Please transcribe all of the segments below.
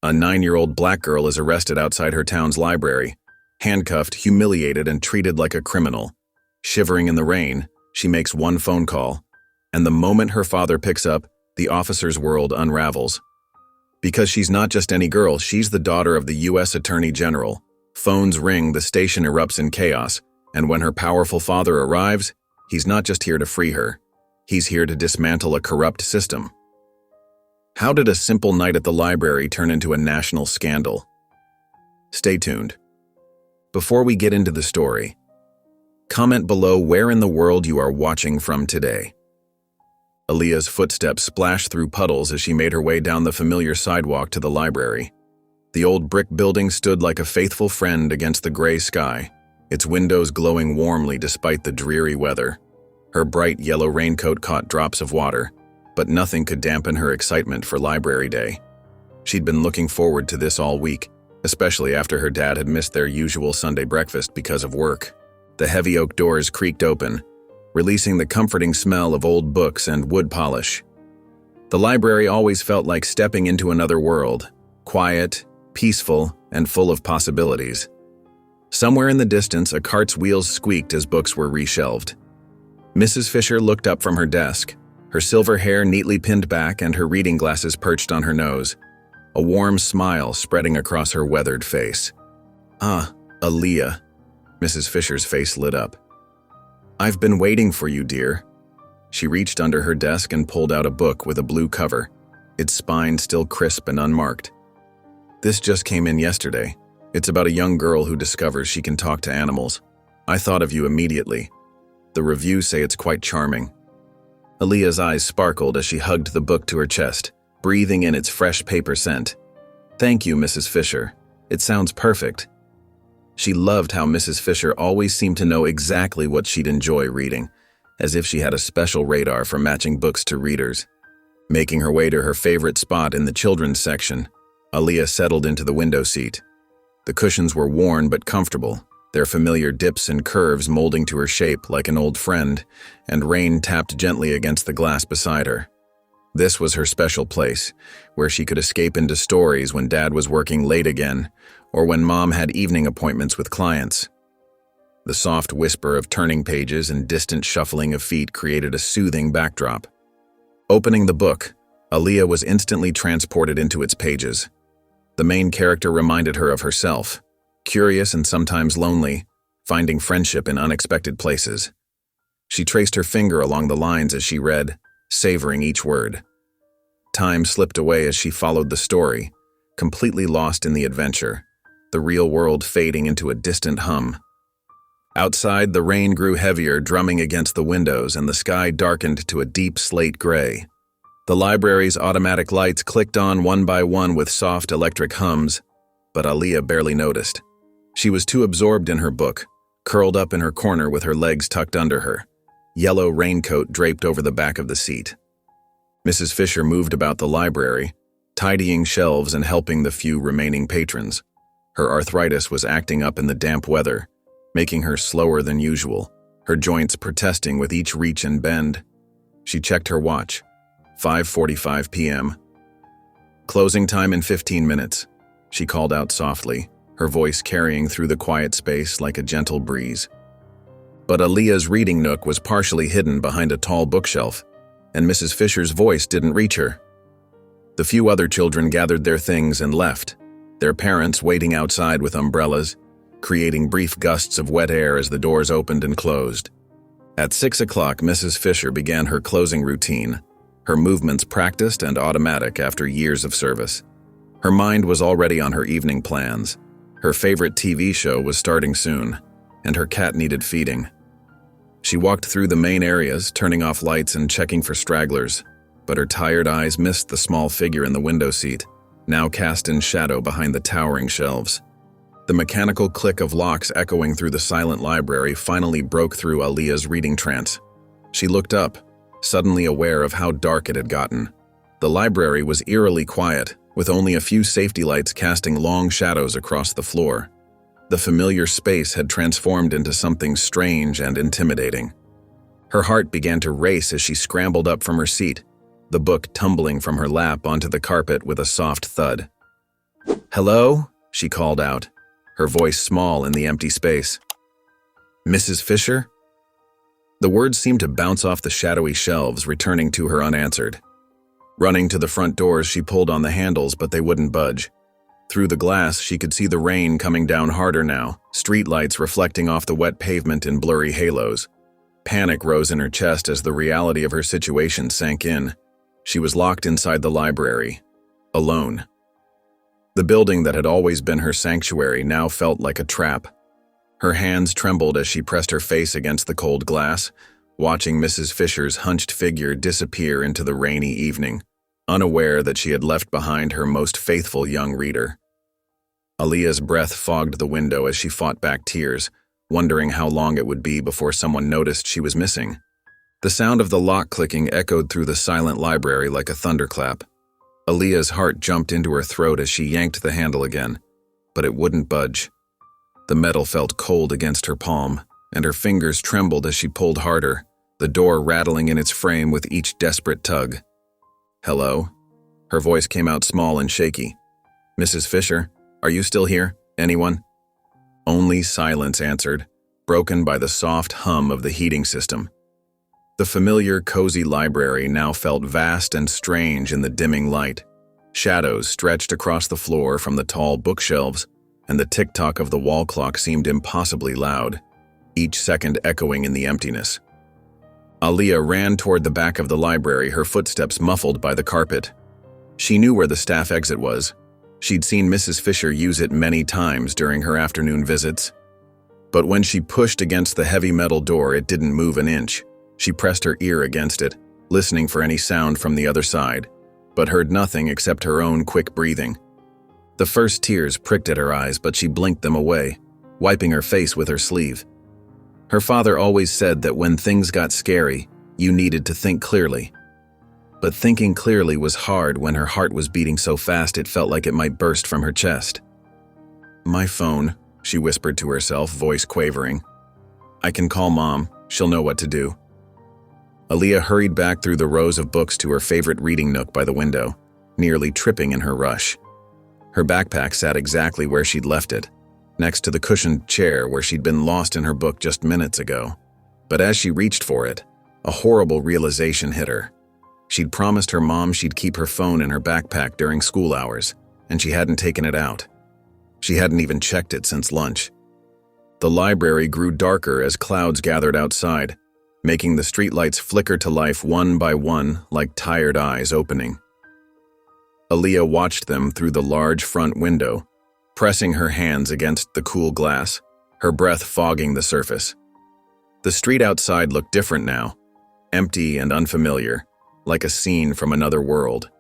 A 9-year-old black girl is arrested outside her town's library, handcuffed, humiliated, and treated like a criminal. Shivering in the rain, she makes one phone call, and the moment her father picks up, the officer's world unravels. Because she's not just any girl, she's the daughter of the U.S. Attorney General. Phones ring, the station erupts in chaos, and when her powerful father arrives, he's not just here to free her. He's here to dismantle a corrupt system. How did a simple night at the library turn into a national scandal? Stay tuned. Before we get into the story, comment below where in the world you are watching from today. Aaliyah's footsteps splashed through puddles as she made her way down the familiar sidewalk to the library. The old brick building stood like a faithful friend against the gray sky, its windows glowing warmly despite the dreary weather. Her bright yellow raincoat caught drops of water, but nothing could dampen her excitement for Library Day. She'd been looking forward to this all week, especially after her dad had missed their usual Sunday breakfast because of work. The heavy oak doors creaked open, releasing the comforting smell of old books and wood polish. The library always felt like stepping into another world, quiet, peaceful, and full of possibilities. Somewhere in the distance, a cart's wheels squeaked as books were reshelved. Mrs. Fisher looked up from her desk, her silver hair neatly pinned back and her reading glasses perched on her nose, a warm smile spreading across her weathered face. "Ah, Aaliyah." Mrs. Fisher's face lit up. "I've been waiting for you, dear." She reached under her desk and pulled out a book with a blue cover, its spine still crisp and unmarked. "This just came in yesterday. It's about a young girl who discovers she can talk to animals. I thought of you immediately. The reviews say it's quite charming." Aaliyah's eyes sparkled as she hugged the book to her chest, breathing in its fresh paper scent. "Thank you, Mrs. Fisher. It sounds perfect." She loved how Mrs. Fisher always seemed to know exactly what she'd enjoy reading, as if she had a special radar for matching books to readers. Making her way to her favorite spot in the children's section, Aaliyah settled into the window seat. The cushions were worn but comfortable, their familiar dips and curves molding to her shape like an old friend, and rain tapped gently against the glass beside her. This was her special place, where she could escape into stories when Dad was working late again, or when Mom had evening appointments with clients. The soft whisper of turning pages and distant shuffling of feet created a soothing backdrop. Opening the book, Aaliyah was instantly transported into its pages. The main character reminded her of herself, curious and sometimes lonely, finding friendship in unexpected places. She traced her finger along the lines as she read, savoring each word. Time slipped away as she followed the story, completely lost in the adventure, the real world fading into a distant hum. Outside, the rain grew heavier, drumming against the windows, and the sky darkened to a deep slate gray. The library's automatic lights clicked on one by one with soft electric hums, but Aaliyah barely noticed. She was too absorbed in her book, curled up in her corner with her legs tucked under her, yellow raincoat draped over the back of the seat. Mrs. Fisher moved about the library, tidying shelves and helping the few remaining patrons. Her arthritis was acting up in the damp weather, making her slower than usual, her joints protesting with each reach and bend. She checked her watch. 5:45 p.m. "Closing time in 15 minutes, she called out softly, her voice carrying through the quiet space like a gentle breeze. But Aaliyah's reading nook was partially hidden behind a tall bookshelf, and Mrs. Fisher's voice didn't reach her. The few other children gathered their things and left, their parents waiting outside with umbrellas, creating brief gusts of wet air as the doors opened and closed. At 6 o'clock, Mrs. Fisher began her closing routine, her movements practiced and automatic after years of service. Her mind was already on her evening plans. Her favorite TV show was starting soon, and her cat needed feeding. She walked through the main areas, turning off lights and checking for stragglers, but her tired eyes missed the small figure in the window seat, now cast in shadow behind the towering shelves. The mechanical click of locks echoing through the silent library finally broke through Aaliyah's reading trance. She looked up, suddenly aware of how dark it had gotten. The library was eerily quiet, with only a few safety lights casting long shadows across the floor. The familiar space had transformed into something strange and intimidating. Her heart began to race as she scrambled up from her seat, the book tumbling from her lap onto the carpet with a soft thud. "Hello?" she called out, her voice small in the empty space. "Mrs. Fisher?" The words seemed to bounce off the shadowy shelves, returning to her unanswered. Running to the front doors, she pulled on the handles, but they wouldn't budge. Through the glass, she could see the rain coming down harder now, streetlights reflecting off the wet pavement in blurry halos. Panic rose in her chest as the reality of her situation sank in. She was locked inside the library, alone. The building that had always been her sanctuary now felt like a trap. Her hands trembled as she pressed her face against the cold glass, watching Mrs. Fisher's hunched figure disappear into the rainy evening, unaware that she had left behind her most faithful young reader. Aaliyah's breath fogged the window as she fought back tears, wondering how long it would be before someone noticed she was missing. The sound of the lock clicking echoed through the silent library like a thunderclap. Aaliyah's heart jumped into her throat as she yanked the handle again, but it wouldn't budge. The metal felt cold against her palm, and her fingers trembled as she pulled harder, the door rattling in its frame with each desperate tug. "Hello?" Her voice came out small and shaky. "Mrs. Fisher, are you still here? Anyone?" Only silence answered, broken by the soft hum of the heating system. The familiar, cozy library now felt vast and strange in the dimming light. Shadows stretched across the floor from the tall bookshelves, and the tick-tock of the wall clock seemed impossibly loud, each second echoing in the emptiness. Aaliyah ran toward the back of the library, her footsteps muffled by the carpet. She knew where the staff exit was. She'd seen Mrs. Fisher use it many times during her afternoon visits. But when she pushed against the heavy metal door, it didn't move an inch. She pressed her ear against it, listening for any sound from the other side, but heard nothing except her own quick breathing. The first tears pricked at her eyes, but she blinked them away, wiping her face with her sleeve. Her father always said that when things got scary, you needed to think clearly. But thinking clearly was hard when her heart was beating so fast it felt like it might burst from her chest. "My phone," she whispered to herself, voice quavering. "I can call Mom. She'll know what to do." Aaliyah hurried back through the rows of books to her favorite reading nook by the window, nearly tripping in her rush. Her backpack sat exactly where she'd left it, next to the cushioned chair where she'd been lost in her book just minutes ago. But as she reached for it, a horrible realization hit her. She'd promised her mom she'd keep her phone in her backpack during school hours, and she hadn't taken it out. She hadn't even checked it since lunch. The library grew darker as clouds gathered outside, making the streetlights flicker to life one by one like tired eyes opening. Aaliyah watched them through the large front window, pressing her hands against the cool glass, her breath fogging the surface. The street outside looked different now, empty and unfamiliar, like a scene from another world.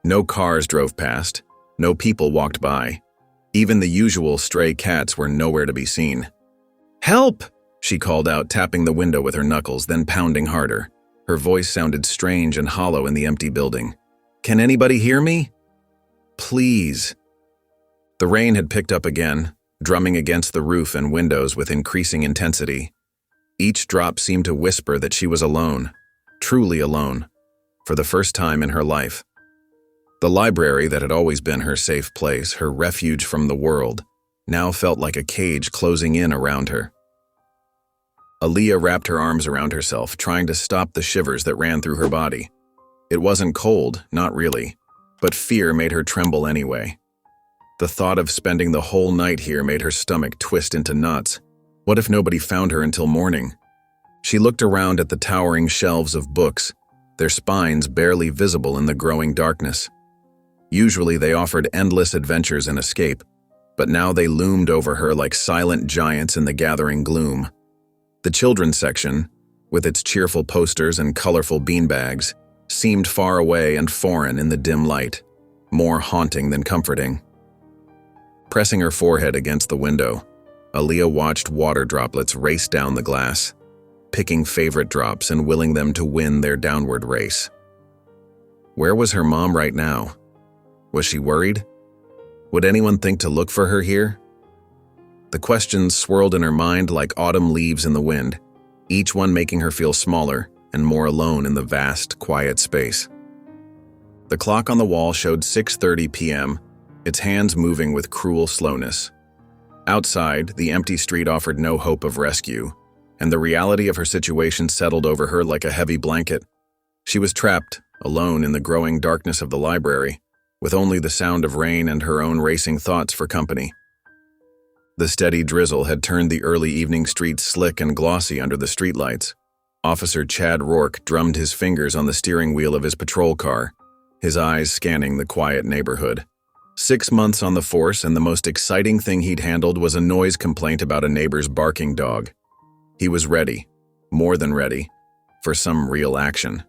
No cars drove past, no people walked by. Even the usual stray cats were nowhere to be seen. "Help!" she called out, tapping the window with her knuckles, then pounding harder. Her voice sounded strange and hollow in the empty building. "Can anybody hear me? Please." The rain had picked up again, drumming against the roof and windows with increasing intensity. Each drop seemed to whisper that she was alone, truly alone, for the first time in her life. The library that had always been her safe place, her refuge from the world, now felt like a cage closing in around her. Aaliyah wrapped her arms around herself, trying to stop the shivers that ran through her body. It wasn't cold, not really, but fear made her tremble anyway. The thought of spending the whole night here made her stomach twist into knots. What if nobody found her until morning? She looked around at the towering shelves of books, their spines barely visible in the growing darkness. Usually they offered endless adventures and escape, but now they loomed over her like silent giants in the gathering gloom. The children's section, with its cheerful posters and colorful beanbags, seemed far away and foreign in the dim light, more haunting than comforting. Pressing her forehead against the window, Aaliyah watched water droplets race down the glass, picking favorite drops and willing them to win their downward race. Where was her mom right now? Was she worried? Would anyone think to look for her here? The questions swirled in her mind like autumn leaves in the wind, each one making her feel smaller and more alone in the vast, quiet space. The clock on the wall showed 6:30 p.m., its hands moving with cruel slowness. Outside, the empty street offered no hope of rescue, and the reality of her situation settled over her like a heavy blanket. She was trapped, alone in the growing darkness of the library, with only the sound of rain and her own racing thoughts for company. The steady drizzle had turned the early evening streets slick and glossy under the streetlights. Officer Chad Rourke drummed his fingers on the steering wheel of his patrol car, his eyes scanning the quiet neighborhood. 6 months on the force, and the most exciting thing he'd handled was a noise complaint about a neighbor's barking dog. He was ready, more than ready, for some real action.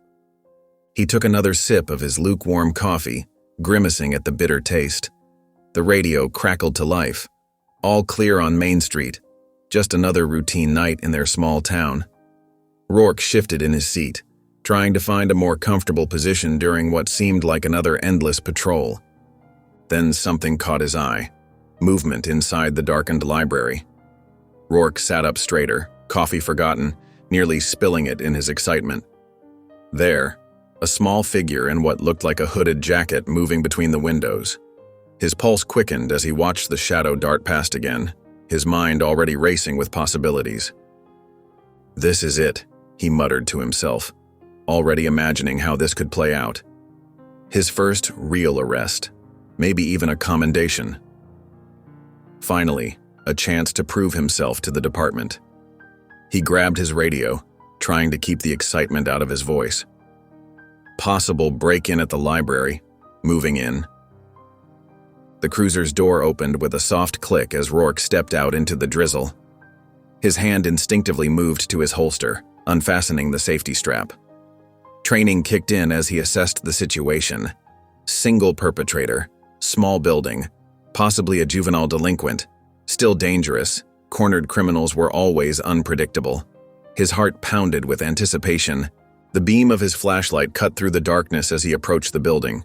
He took another sip of his lukewarm coffee, grimacing at the bitter taste. The radio crackled to life. All clear on Main Street, just another routine night in their small town. Rourke shifted in his seat, trying to find a more comfortable position during what seemed like another endless patrol. Then something caught his eye, movement inside the darkened library. Rourke sat up straighter, coffee forgotten, nearly spilling it in his excitement. There, a small figure in what looked like a hooded jacket moving between the windows. His pulse quickened as he watched the shadow dart past again, his mind already racing with possibilities. "This is it," he muttered to himself, already imagining how this could play out. His first real arrest, maybe even a commendation. Finally, a chance to prove himself to the department. He grabbed his radio, trying to keep the excitement out of his voice. Possible break-in at the library, moving in. The cruiser's door opened with a soft click as Rourke stepped out into the drizzle. His hand instinctively moved to his holster, unfastening the safety strap. Training kicked in as he assessed the situation. Single perpetrator, small building, possibly a juvenile delinquent, still dangerous. Cornered criminals were always unpredictable. His heart pounded with anticipation. The beam of his flashlight cut through the darkness as he approached the building.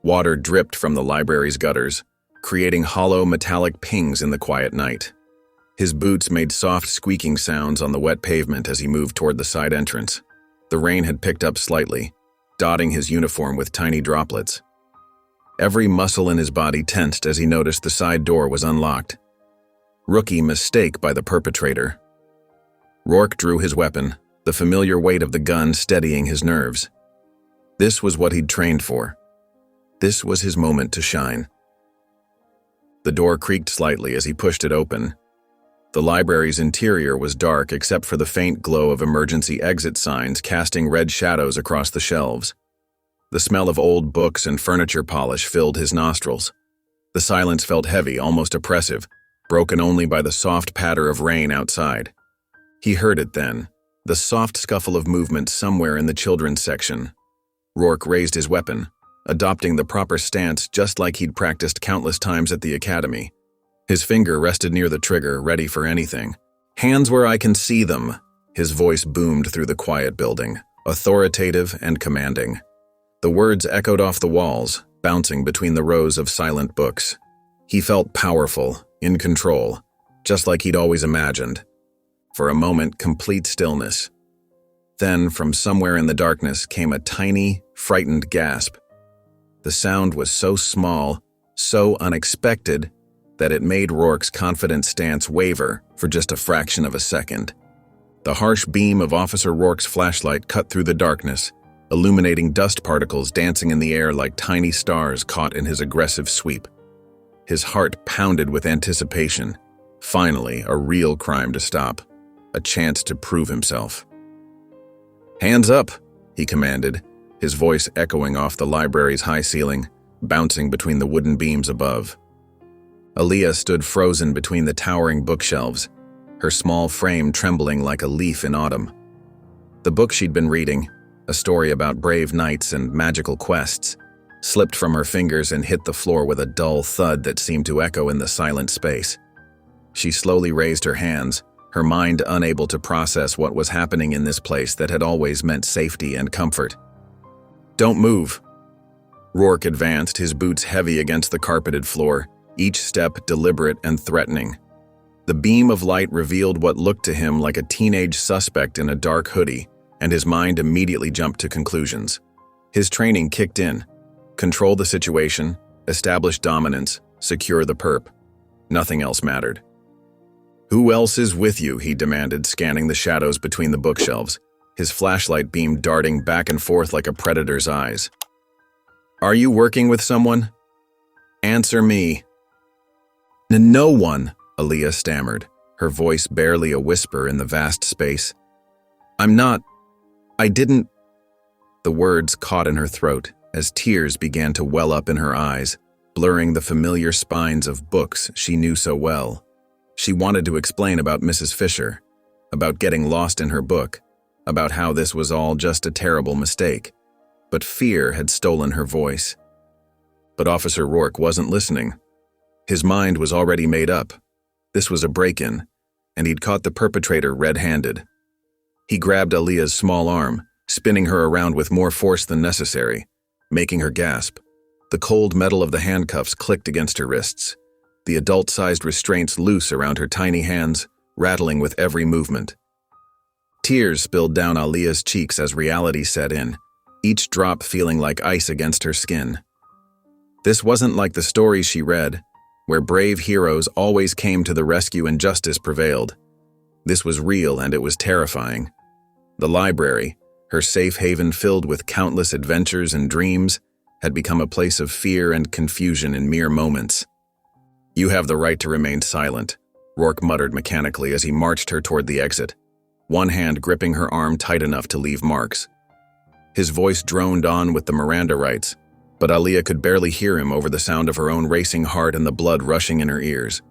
Water dripped from the library's gutters, creating hollow metallic pings in the quiet night. His boots made soft squeaking sounds on the wet pavement as he moved toward the side entrance. The rain had picked up slightly, dotting his uniform with tiny droplets. Every muscle in his body tensed as he noticed the side door was unlocked. Rookie mistake by the perpetrator. Rourke drew his weapon, the familiar weight of the gun steadying his nerves. This was what he'd trained for. This was his moment to shine. The door creaked slightly as he pushed it open. The library's interior was dark except for the faint glow of emergency exit signs casting red shadows across the shelves. The smell of old books and furniture polish filled his nostrils. The silence felt heavy, almost oppressive, broken only by the soft patter of rain outside. He heard it then, the soft scuffle of movement somewhere in the children's section. Rourke raised his weapon, adopting the proper stance just like he'd practiced countless times at the academy. His finger rested near the trigger, ready for anything. "Hands where I can see them," his voice boomed through the quiet building, authoritative and commanding. The words echoed off the walls, bouncing between the rows of silent books. He felt powerful, in control, just like he'd always imagined. For a moment, complete stillness. Then, from somewhere in the darkness, came a tiny, frightened gasp. The sound was so small, so unexpected, that it made Rourke's confident stance waver for just a fraction of a second. The harsh beam of Officer Rourke's flashlight cut through the darkness, illuminating dust particles dancing in the air like tiny stars caught in his aggressive sweep. His heart pounded with anticipation. Finally, a real crime to stop, a chance to prove himself. "Hands up," he commanded, his voice echoing off the library's high ceiling, bouncing between the wooden beams above. Aaliyah stood frozen between the towering bookshelves, her small frame trembling like a leaf in autumn. The book she'd been reading, a story about brave knights and magical quests, slipped from her fingers and hit the floor with a dull thud that seemed to echo in the silent space. She slowly raised her hands, her mind unable to process what was happening in this place that had always meant safety and comfort. "Don't move." Rourke advanced, his boots heavy against the carpeted floor, each step deliberate and threatening. The beam of light revealed what looked to him like a teenage suspect in a dark hoodie, and his mind immediately jumped to conclusions. His training kicked in. Control the situation, Establish dominance, secure the perp. Nothing else mattered. "Who else is with you?" he demanded, scanning the shadows between the bookshelves, his flashlight beam darting back and forth like a predator's eyes. "Are you working with someone? Answer me." "No one," Aaliyah stammered, her voice barely a whisper in the vast space. I didn't." The words caught in her throat as tears began to well up in her eyes, blurring the familiar spines of books she knew so well. She wanted to explain about Mrs. Fisher, about getting lost in her book, about how this was all just a terrible mistake, but fear had stolen her voice. But Officer Rourke wasn't listening. His mind was already made up. This was a break-in, and he'd caught the perpetrator red-handed. He grabbed Aaliyah's small arm, spinning her around with more force than necessary, making her gasp. The cold metal of the handcuffs clicked against her wrists, the adult-sized restraints loose around her tiny hands, rattling with every movement. Tears spilled down Aaliyah's cheeks as reality set in, each drop feeling like ice against her skin. This wasn't like the stories she read, where brave heroes always came to the rescue and justice prevailed. This was real, and it was terrifying. The library, her safe haven filled with countless adventures and dreams, had become a place of fear and confusion in mere moments. "You have the right to remain silent," Rourke muttered mechanically as he marched her toward the exit, one hand gripping her arm tight enough to leave marks. His voice droned on with the Miranda rights, but Aaliyah could barely hear him over the sound of her own racing heart and the blood rushing in her ears.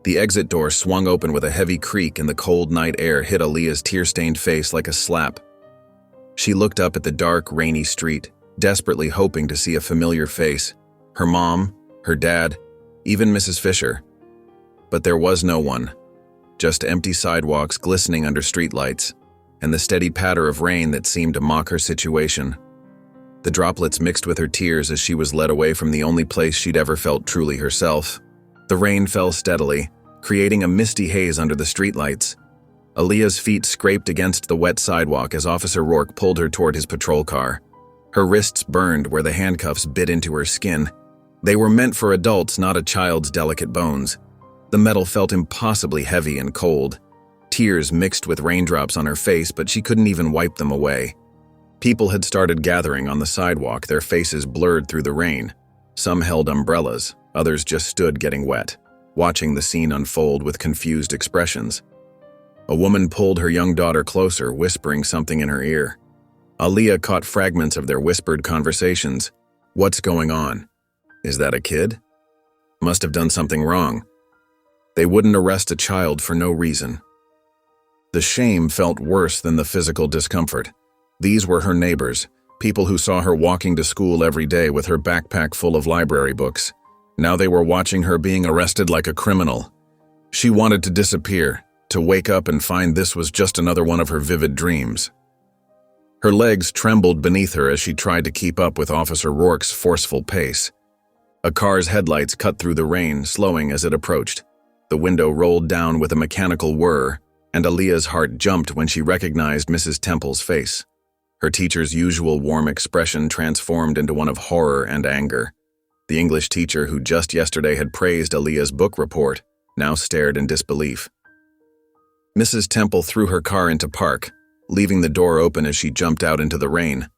The exit door swung open with a heavy creak, and the cold night air hit Aaliyah's tear-stained face like a slap. She looked up at the dark, rainy street, desperately hoping to see a familiar face, her mom, her dad, even Mrs. Fisher. But there was no one, just empty sidewalks glistening under streetlights, and the steady patter of rain that seemed to mock her situation. The droplets mixed with her tears as she was led away from the only place she'd ever felt truly herself. The rain fell steadily, creating a misty haze under the streetlights. Aaliyah's feet scraped against the wet sidewalk as Officer Rourke pulled her toward his patrol car. Her wrists burned where the handcuffs bit into her skin. They were meant for adults, not a child's delicate bones. The metal felt impossibly heavy and cold. Tears mixed with raindrops on her face, but she couldn't even wipe them away. People had started gathering on the sidewalk, their faces blurred through the rain. Some held umbrellas, others just stood getting wet, watching the scene unfold with confused expressions. A woman pulled her young daughter closer, whispering something in her ear. Aaliyah caught fragments of their whispered conversations. "What's going on? Is that a kid? Must have done something wrong. They wouldn't arrest a child for no reason." The shame felt worse than the physical discomfort. These were her neighbors, people who saw her walking to school every day with her backpack full of library books. Now they were watching her being arrested like a criminal. She wanted to disappear, to wake up and find this was just another one of her vivid dreams. Her legs trembled beneath her as she tried to keep up with Officer Rourke's forceful pace. A car's headlights cut through the rain, slowing as it approached. The window rolled down with a mechanical whir, and Aaliyah's heart jumped when she recognized Mrs. Temple's face. Her teacher's usual warm expression transformed into one of horror and anger. The English teacher who just yesterday had praised Aaliyah's book report now stared in disbelief. Mrs. Temple threw her car into park, leaving the door open as she jumped out into the rain.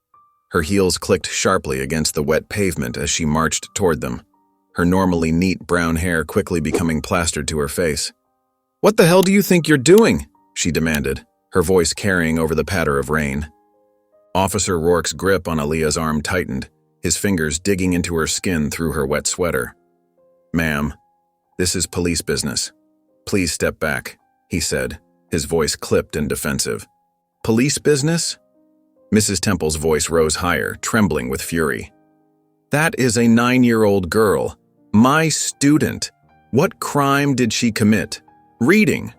Her heels clicked sharply against the wet pavement as she marched toward them, her normally neat brown hair quickly becoming plastered to her face. "What the hell do you think you're doing?" she demanded, her voice carrying over the patter of rain. Officer Rourke's grip on Aaliyah's arm tightened, his fingers digging into her skin through her wet sweater. "Ma'am, this is police business. Please step back," he said, his voice clipped and defensive. "Police business?" Mrs. Temple's voice rose higher, trembling with fury. "That is a 9-year-old girl. My student. What crime did she commit? Reading."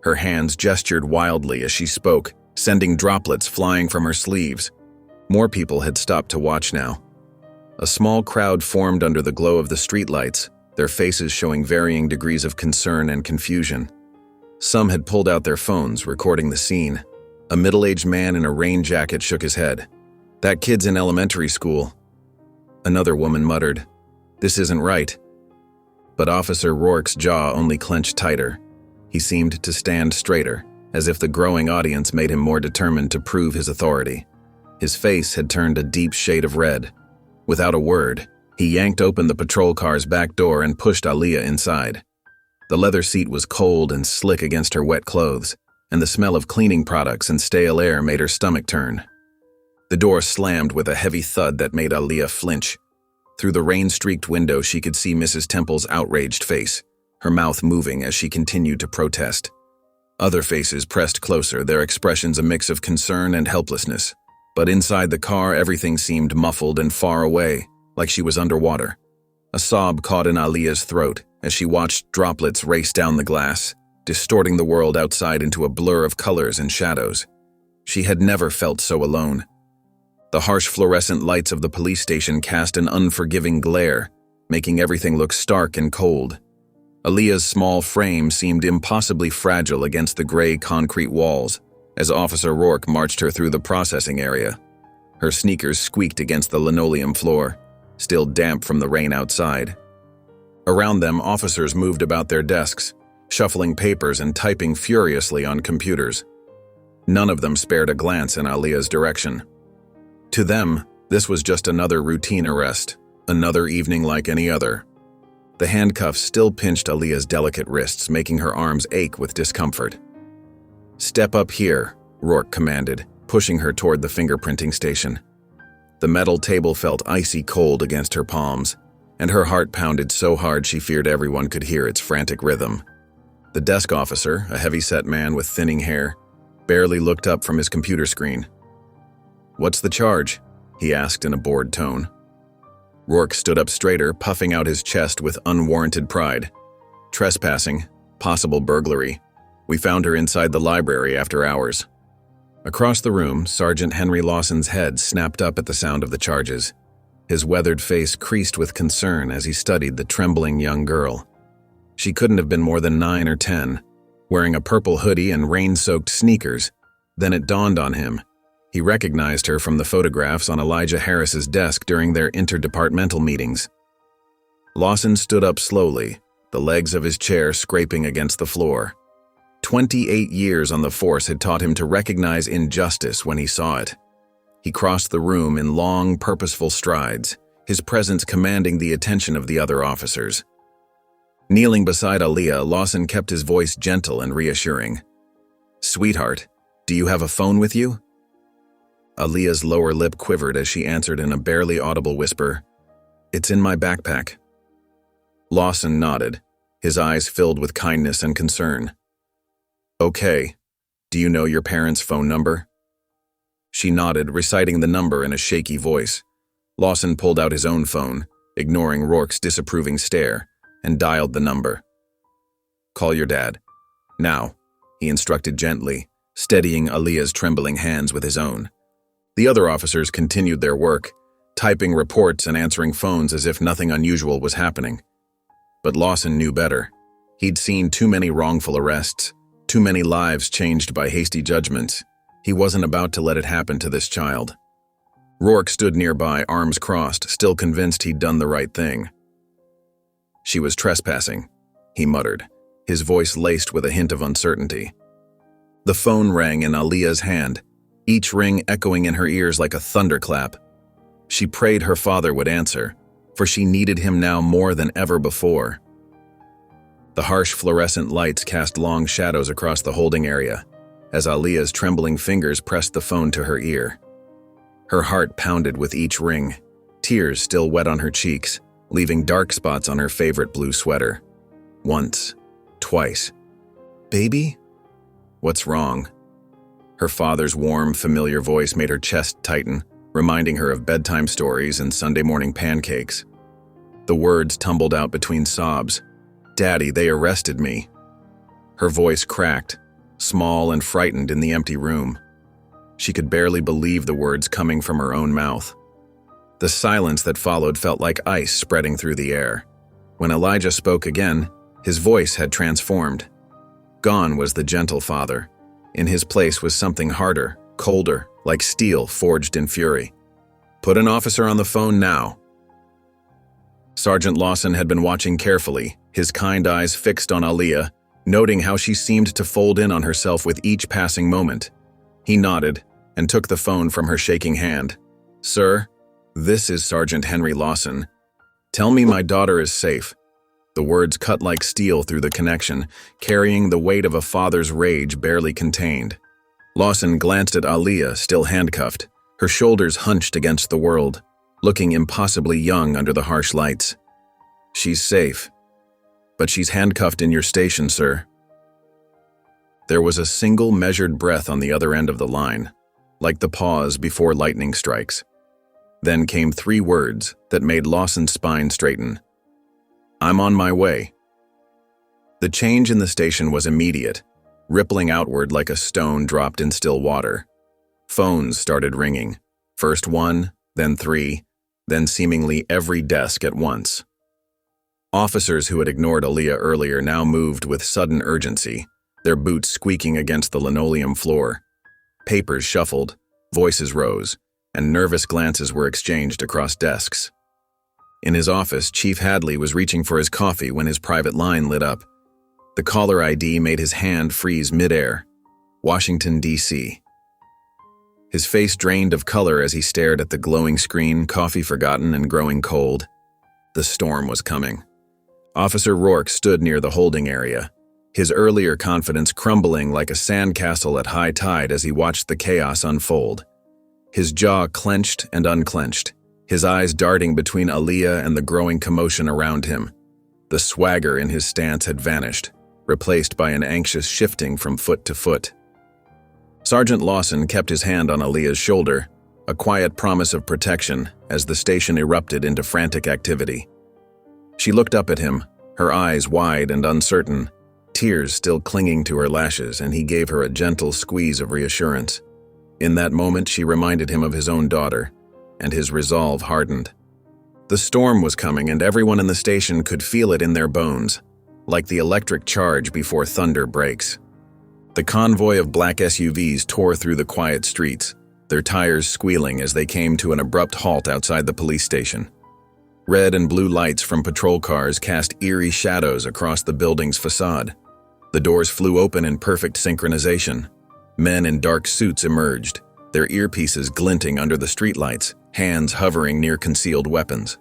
Her hands gestured wildly as she spoke, sending droplets flying from her sleeves. More people had stopped to watch now. A small crowd formed under the glow of the streetlights, their faces showing varying degrees of concern and confusion. Some had pulled out their phones, recording the scene. A middle-aged man in a rain jacket shook his head. "That kid's in elementary school." Another woman muttered, This isn't right. But Officer Rourke's jaw only clenched tighter. He seemed to stand straighter, as if the growing audience made him more determined to prove his authority. His face had turned a deep shade of red. Without a word, he yanked open the patrol car's back door and pushed Aaliyah inside. The leather seat was cold and slick against her wet clothes, and the smell of cleaning products and stale air made her stomach turn. The door slammed with a heavy thud that made Aaliyah flinch. Through the rain-streaked window, she could see Mrs. Temple's outraged face, her mouth moving as she continued to protest. Other faces pressed closer, their expressions a mix of concern and helplessness. But inside the car, everything seemed muffled and far away, like she was underwater. A sob caught in Aaliyah's throat as she watched droplets race down the glass, distorting the world outside into a blur of colors and shadows. She had never felt so alone. The harsh fluorescent lights of the police station cast an unforgiving glare, making everything look stark and cold. Aaliyah's small frame seemed impossibly fragile against the gray concrete walls as Officer Rourke marched her through the processing area. Her sneakers squeaked against the linoleum floor, still damp from the rain outside. Around them, officers moved about their desks, shuffling papers and typing furiously on computers. None of them spared a glance in Aaliyah's direction. To them, this was just another routine arrest, another evening like any other. The handcuffs still pinched Aaliyah's delicate wrists, making her arms ache with discomfort. "Step up here," Rourke commanded, pushing her toward the fingerprinting station. The metal table felt icy cold against her palms, and her heart pounded so hard she feared everyone could hear its frantic rhythm. The desk officer, a heavy-set man with thinning hair, barely looked up from his computer screen. "What's the charge?" he asked in a bored tone. Rourke stood up straighter, puffing out his chest with unwarranted pride. "Trespassing, possible burglary. We found her inside the library after hours." Across the room, Sergeant Henry Lawson's head snapped up at the sound of the charges. His weathered face creased with concern as he studied the trembling young girl. She couldn't have been more than 9 or 10, wearing a purple hoodie and rain-soaked sneakers. Then it dawned on him. He recognized her from the photographs on Elijah Harris's desk during their interdepartmental meetings. Lawson stood up slowly, the legs of his chair scraping against the floor. 28 years on the force had taught him to recognize injustice when he saw it. He crossed the room in long, purposeful strides, his presence commanding the attention of the other officers. Kneeling beside Aaliyah, Lawson kept his voice gentle and reassuring. "Sweetheart, do you have a phone with you?" Aaliyah's lower lip quivered as she answered in a barely audible whisper, "It's in my backpack." Lawson nodded, his eyes filled with kindness and concern. "Okay. Do you know your parents' phone number?" She nodded, reciting the number in a shaky voice. Lawson pulled out his own phone, ignoring Rourke's disapproving stare, and dialed the number. "Call your dad. Now," he instructed gently, steadying Aaliyah's trembling hands with his own. The other officers continued their work, typing reports and answering phones as if nothing unusual was happening. But Lawson knew better. He'd seen too many wrongful arrests, too many lives changed by hasty judgments. He wasn't about to let it happen to this child. Rourke stood nearby, arms crossed, still convinced he'd done the right thing. "She was trespassing," he muttered, his voice laced with a hint of uncertainty. The phone rang in Aaliyah's hand, each ring echoing in her ears like a thunderclap. She prayed her father would answer, for she needed him now more than ever before. The harsh fluorescent lights cast long shadows across the holding area, as Aaliyah's trembling fingers pressed the phone to her ear. Her heart pounded with each ring, tears still wet on her cheeks, leaving dark spots on her favorite blue sweater. Once, twice. "Baby? What's wrong?" Her father's warm, familiar voice made her chest tighten, reminding her of bedtime stories and Sunday morning pancakes. The words tumbled out between sobs. "Daddy, they arrested me." Her voice cracked, small and frightened in the empty room. She could barely believe the words coming from her own mouth. The silence that followed felt like ice spreading through the air. When Elijah spoke again, his voice had transformed. Gone was the gentle father. In his place was something harder, colder, like steel forged in fury. "Put an officer on the phone now." Sergeant Lawson had been watching carefully, his kind eyes fixed on Aaliyah, noting how she seemed to fold in on herself with each passing moment. He nodded and took the phone from her shaking hand. "Sir, this is Sergeant Henry Lawson. Tell me my daughter is safe." The words cut like steel through the connection, carrying the weight of a father's rage barely contained. Lawson glanced at Aaliyah, still handcuffed, her shoulders hunched against the world, looking impossibly young under the harsh lights. "She's safe, but she's handcuffed in your station, sir." There was a single measured breath on the other end of the line, like the pause before lightning strikes. Then came 3 words that made Lawson's spine straighten. "I'm on my way." The change in the station was immediate, rippling outward like a stone dropped in still water. Phones started ringing, first 1, then 3, then seemingly every desk at once. Officers who had ignored Aaliyah earlier now moved with sudden urgency, their boots squeaking against the linoleum floor. Papers shuffled, voices rose, and nervous glances were exchanged across desks. In his office, Chief Hadley was reaching for his coffee when his private line lit up. The caller ID made his hand freeze midair. Washington, D.C. His face drained of color as he stared at the glowing screen, coffee forgotten and growing cold. The storm was coming. Officer Rourke stood near the holding area, his earlier confidence crumbling like a sandcastle at high tide as he watched the chaos unfold. His jaw clenched and unclenched, his eyes darting between Aaliyah and the growing commotion around him. The swagger in his stance had vanished, replaced by an anxious shifting from foot to foot. Sergeant Lawson kept his hand on Aaliyah's shoulder, a quiet promise of protection as the station erupted into frantic activity. She looked up at him, her eyes wide and uncertain, tears still clinging to her lashes, and he gave her a gentle squeeze of reassurance. In that moment, she reminded him of his own daughter, and his resolve hardened. The storm was coming, and everyone in the station could feel it in their bones, like the electric charge before thunder breaks. The convoy of black SUVs tore through the quiet streets, their tires squealing as they came to an abrupt halt outside the police station. Red and blue lights from patrol cars cast eerie shadows across the building's facade. The doors flew open in perfect synchronization. Men in dark suits emerged, their earpieces glinting under the streetlights, hands hovering near concealed weapons.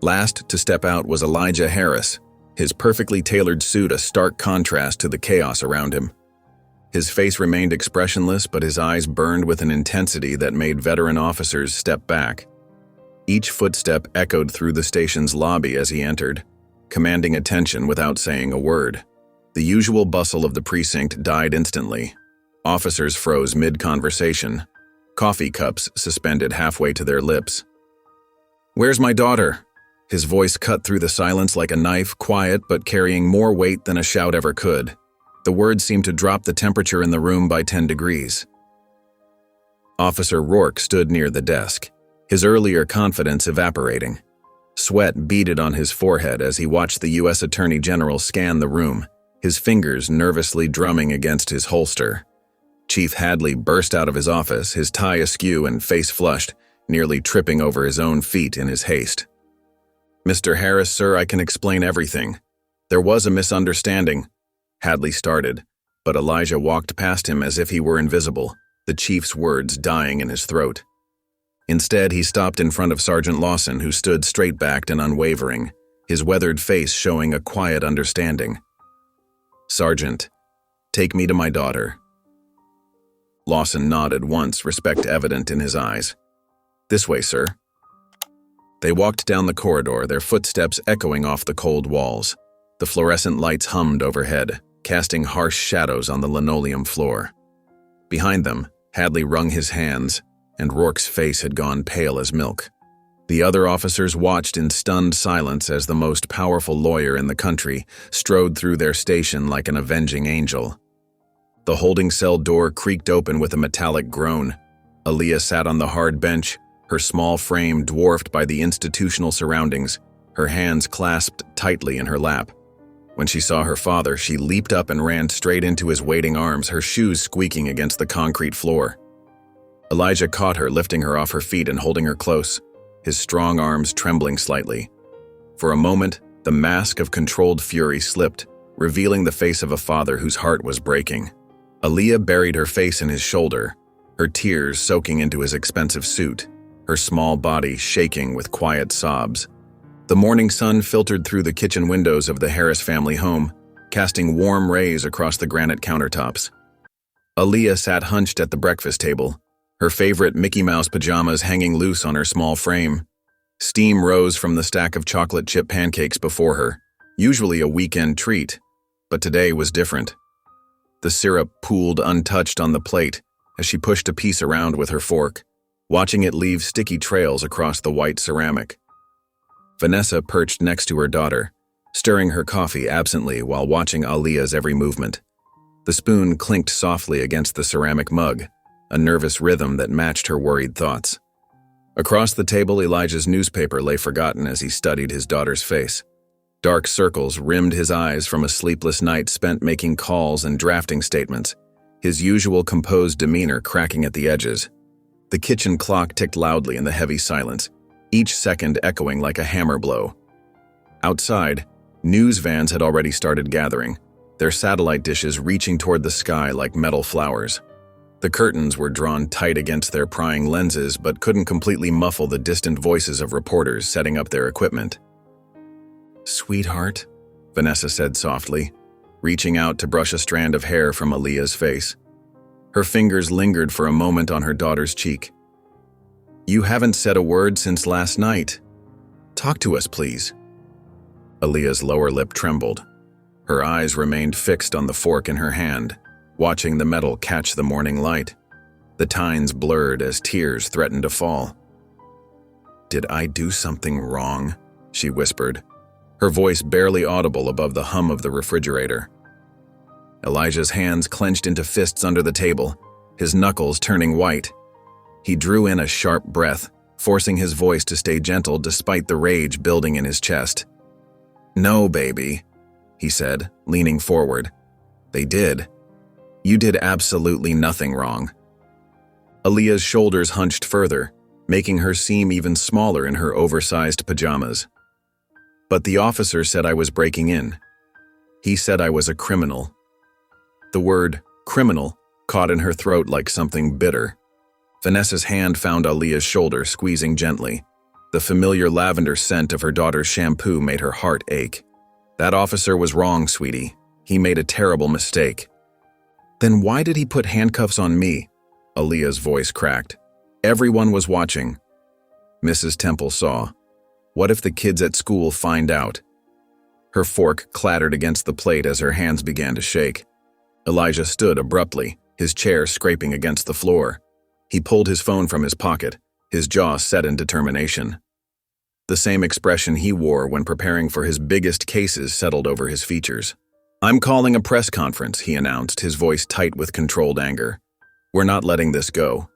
Last to step out was Elijah Harris, his perfectly tailored suit a stark contrast to the chaos around him. His face remained expressionless, but his eyes burned with an intensity that made veteran officers step back. Each footstep echoed through the station's lobby as he entered, commanding attention without saying a word. The usual bustle of the precinct died instantly. Officers froze mid-conversation, coffee cups suspended halfway to their lips. "Where's my daughter?" His voice cut through the silence like a knife, quiet but carrying more weight than a shout ever could. The words seemed to drop the temperature in the room by 10 degrees. Officer Rourke stood near the desk, his earlier confidence evaporating. Sweat beaded on his forehead as he watched the U.S. Attorney General scan the room, his fingers nervously drumming against his holster. Chief Hadley burst out of his office, his tie askew and face flushed, nearly tripping over his own feet in his haste. "Mr. Harris, sir, I can explain everything. There was a misunderstanding," Hadley started, but Elijah walked past him as if he were invisible, the chief's words dying in his throat. Instead, he stopped in front of Sergeant Lawson, who stood straight-backed and unwavering, his weathered face showing a quiet understanding. "Sergeant, take me to my daughter." Lawson nodded once, respect evident in his eyes. "This way, sir." They walked down the corridor, their footsteps echoing off the cold walls. The fluorescent lights hummed overhead, casting harsh shadows on the linoleum floor. Behind them, Hadley wrung his hands, and Rourke's face had gone pale as milk. The other officers watched in stunned silence as the most powerful lawyer in the country strode through their station like an avenging angel. The holding cell door creaked open with a metallic groan. Aaliyah sat on the hard bench, her small frame dwarfed by the institutional surroundings, her hands clasped tightly in her lap. When she saw her father, she leaped up and ran straight into his waiting arms, her shoes squeaking against the concrete floor. Elijah caught her, lifting her off her feet and holding her close, his strong arms trembling slightly. For a moment, the mask of controlled fury slipped, revealing the face of a father whose heart was breaking. Aaliyah buried her face in his shoulder, her tears soaking into his expensive suit, her small body shaking with quiet sobs. The morning sun filtered through the kitchen windows of the Harris family home, casting warm rays across the granite countertops. Aaliyah sat hunched at the breakfast table, her favorite Mickey Mouse pajamas hanging loose on her small frame. Steam rose from the stack of chocolate chip pancakes before her, usually a weekend treat, but today was different. The syrup pooled untouched on the plate as she pushed a piece around with her fork, watching it leave sticky trails across the white ceramic. Vanessa perched next to her daughter, stirring her coffee absently while watching Aaliyah's every movement. The spoon clinked softly against the ceramic mug, a nervous rhythm that matched her worried thoughts. Across the table, Elijah's newspaper lay forgotten as he studied his daughter's face. Dark circles rimmed his eyes from a sleepless night spent making calls and drafting statements, his usual composed demeanor cracking at the edges. The kitchen clock ticked loudly in the heavy silence, each second echoing like a hammer blow. Outside, news vans had already started gathering, their satellite dishes reaching toward the sky like metal flowers. The curtains were drawn tight against their prying lenses but couldn't completely muffle the distant voices of reporters setting up their equipment. "Sweetheart," Vanessa said softly, reaching out to brush a strand of hair from Aaliyah's face. Her fingers lingered for a moment on her daughter's cheek. "You haven't said a word since last night. Talk to us, please." Aaliyah's lower lip trembled. Her eyes remained fixed on the fork in her hand, watching the metal catch the morning light. The tines blurred as tears threatened to fall. "Did I do something wrong?" she whispered, her voice barely audible above the hum of the refrigerator. Elijah's hands clenched into fists under the table, his knuckles turning white. He drew in a sharp breath, forcing his voice to stay gentle despite the rage building in his chest. "No, baby," he said, leaning forward. "They did. You did absolutely nothing wrong." Aaliyah's shoulders hunched further, making her seem even smaller in her oversized pajamas. "But the officer said I was breaking in. He said I was a criminal." The word criminal caught in her throat like something bitter. Vanessa's hand found Aaliyah's shoulder, squeezing gently. The familiar lavender scent of her daughter's shampoo made her heart ache. "That officer was wrong, sweetie. He made a terrible mistake." "Then why did he put handcuffs on me?" Aaliyah's voice cracked. "Everyone was watching." Mrs. Temple saw. "What if the kids at school find out?" Her fork clattered against the plate as her hands began to shake. Elijah stood abruptly, his chair scraping against the floor. He pulled his phone from his pocket, his jaw set in determination. The same expression he wore when preparing for his biggest cases settled over his features. "I'm calling a press conference," he announced, his voice tight with controlled anger. "We're not letting this go."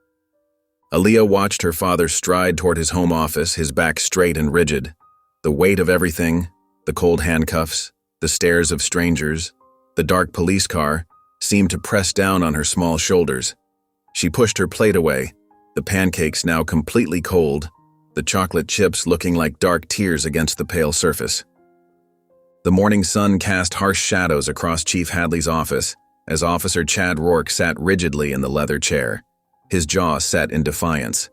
Aaliyah watched her father stride toward his home office, his back straight and rigid. The weight of everything, the cold handcuffs, the stares of strangers, the dark police car, seemed to press down on her small shoulders. She pushed her plate away, the pancakes now completely cold, the chocolate chips looking like dark tears against the pale surface. The morning sun cast harsh shadows across Chief Hadley's office as Officer Chad Rourke sat rigidly in the leather chair, his jaw set in defiance.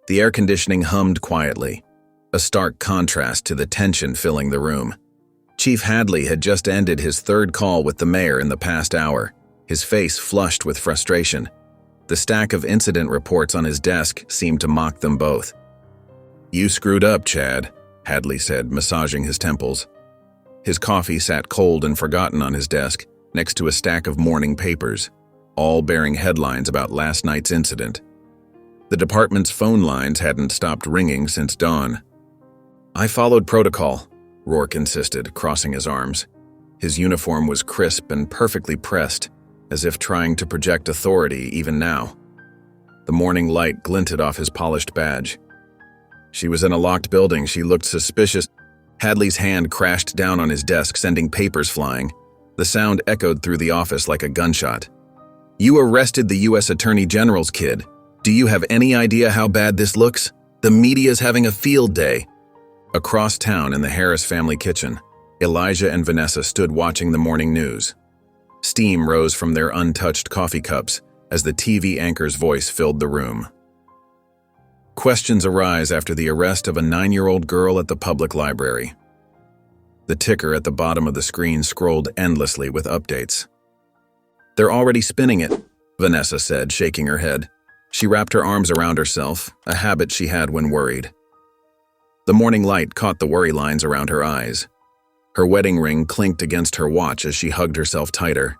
The air conditioning hummed quietly, a stark contrast to the tension filling the room. Chief Hadley had just ended his third call with the mayor in the past hour, his face flushed with frustration. The stack of incident reports on his desk seemed to mock them both. "You screwed up, Chad," Hadley said, massaging his temples. His coffee sat cold and forgotten on his desk, next to a stack of morning papers, all bearing headlines about last night's incident. The department's phone lines hadn't stopped ringing since dawn. "I followed protocol," Rourke insisted, crossing his arms. His uniform was crisp and perfectly pressed, as if trying to project authority even now. The morning light glinted off his polished badge. "She was in a locked building. She looked suspicious." Hadley's hand crashed down on his desk, sending papers flying. The sound echoed through the office like a gunshot. "You arrested the U.S. Attorney General's kid. Do you have any idea how bad this looks? The media's having a field day." Across town in the Harris family kitchen, Elijah and Vanessa stood watching the morning news. Steam rose from their untouched coffee cups as the TV anchor's voice filled the room. Questions arise after the arrest of a 9-year-old girl at the public library. The ticker at the bottom of the screen scrolled endlessly with updates. "They're already spinning it," Vanessa said, shaking her head. She wrapped her arms around herself, a habit she had when worried. The morning light caught the worry lines around her eyes. Her wedding ring clinked against her watch as she hugged herself tighter.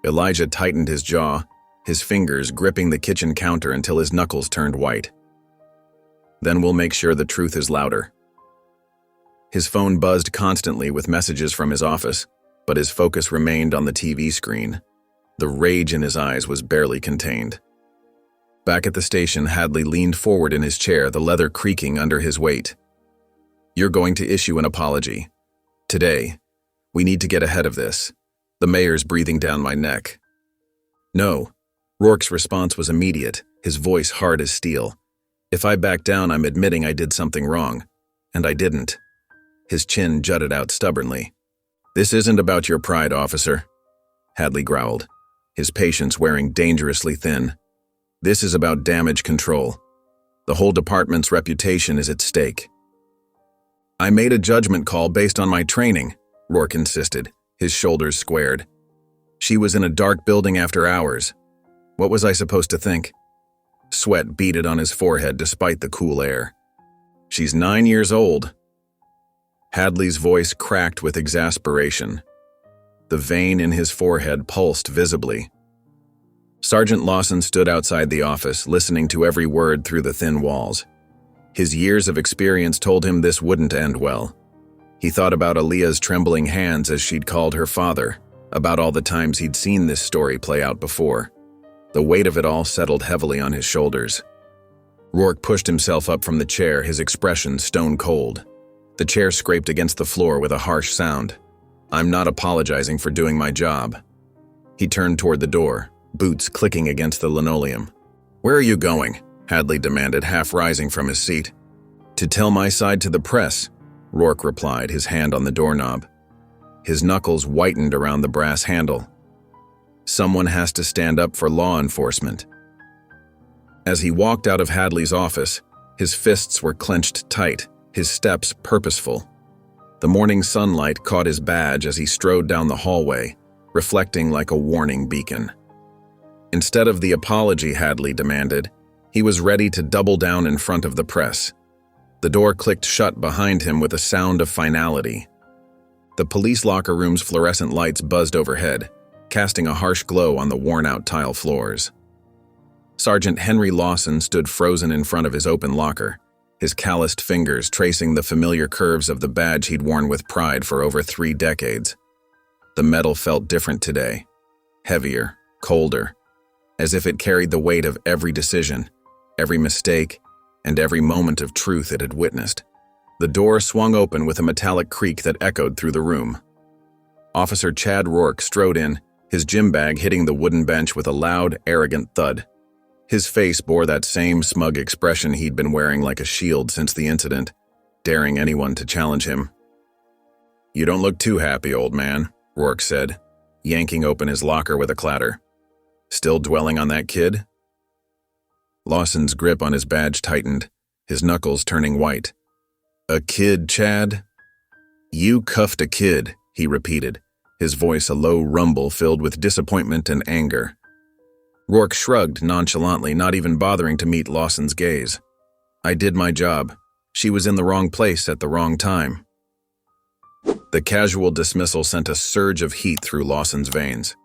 Elijah tightened his jaw, his fingers gripping the kitchen counter until his knuckles turned white. "Then we'll make sure the truth is louder." His phone buzzed constantly with messages from his office, but his focus remained on the TV screen. The rage in his eyes was barely contained. Back at the station, Hadley leaned forward in his chair, the leather creaking under his weight. "You're going to issue an apology. Today. We need to get ahead of this. The mayor's breathing down my neck." "No." Rourke's response was immediate, his voice hard as steel. "If I back down, I'm admitting I did something wrong. And I didn't." His chin jutted out stubbornly. "This isn't about your pride, officer," Hadley growled, his patience wearing dangerously thin. "This is about damage control. The whole department's reputation is at stake." "I made a judgment call based on my training," Rourke insisted, his shoulders squared. "She was in a dark building after hours. What was I supposed to think?" Sweat beaded on his forehead despite the cool air. "She's 9 years old." Hadley's voice cracked with exasperation. The vein in his forehead pulsed visibly. Sergeant Lawson stood outside the office, listening to every word through the thin walls. His years of experience told him this wouldn't end well. He thought about Aaliyah's trembling hands as she'd called her father, about all the times he'd seen this story play out before. The weight of it all settled heavily on his shoulders. Rourke pushed himself up from the chair, his expression stone cold. The chair scraped against the floor with a harsh sound. "I'm not apologizing for doing my job." He turned toward the door, boots clicking against the linoleum. "Where are you going?" Hadley demanded, half rising from his seat. "To tell my side to the press," Rourke replied, his hand on the doorknob. His knuckles whitened around the brass handle. "Someone has to stand up for law enforcement." As he walked out of Hadley's office, his fists were clenched tight, his steps purposeful. The morning sunlight caught his badge as he strode down the hallway, reflecting like a warning beacon. Instead of the apology Hadley demanded, he was ready to double down in front of the press. The door clicked shut behind him with a sound of finality. The police locker room's fluorescent lights buzzed overhead, casting a harsh glow on the worn-out tile floors. Sergeant Henry Lawson stood frozen in front of his open locker, his calloused fingers tracing the familiar curves of the badge he'd worn with pride for over 3 decades. The metal felt different today, heavier, colder, as if it carried the weight of every decision, every mistake, and every moment of truth it had witnessed. The door swung open with a metallic creak that echoed through the room. Officer Chad Rourke strode in, his gym bag hitting the wooden bench with a loud, arrogant thud. His face bore that same smug expression he'd been wearing like a shield since the incident, daring anyone to challenge him. "You don't look too happy, old man," Rourke said, yanking open his locker with a clatter. "Still dwelling on that kid?" Lawson's grip on his badge tightened, his knuckles turning white. "A kid, Chad?" "You cuffed a kid," he repeated, his voice a low rumble filled with disappointment and anger. Rourke shrugged nonchalantly, not even bothering to meet Lawson's gaze. "I did my job. She was in the wrong place at the wrong time." The casual dismissal sent a surge of heat through Lawson's veins.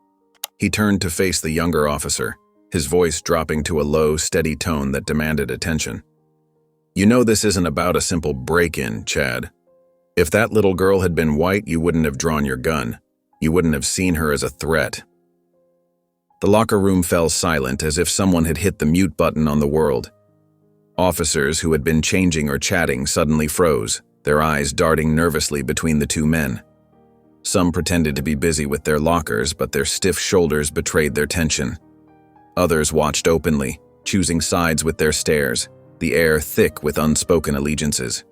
He turned to face the younger officer, his voice dropping to a low, steady tone that demanded attention. "You know this isn't about a simple break-in, Chad. If that little girl had been white, you wouldn't have drawn your gun. You wouldn't have seen her as a threat." The locker room fell silent, as if someone had hit the mute button on the world. Officers who had been changing or chatting suddenly froze, their eyes darting nervously between the two men. Some pretended to be busy with their lockers, but their stiff shoulders betrayed their tension. Others watched openly, choosing sides with their stares, the air thick with unspoken allegiances.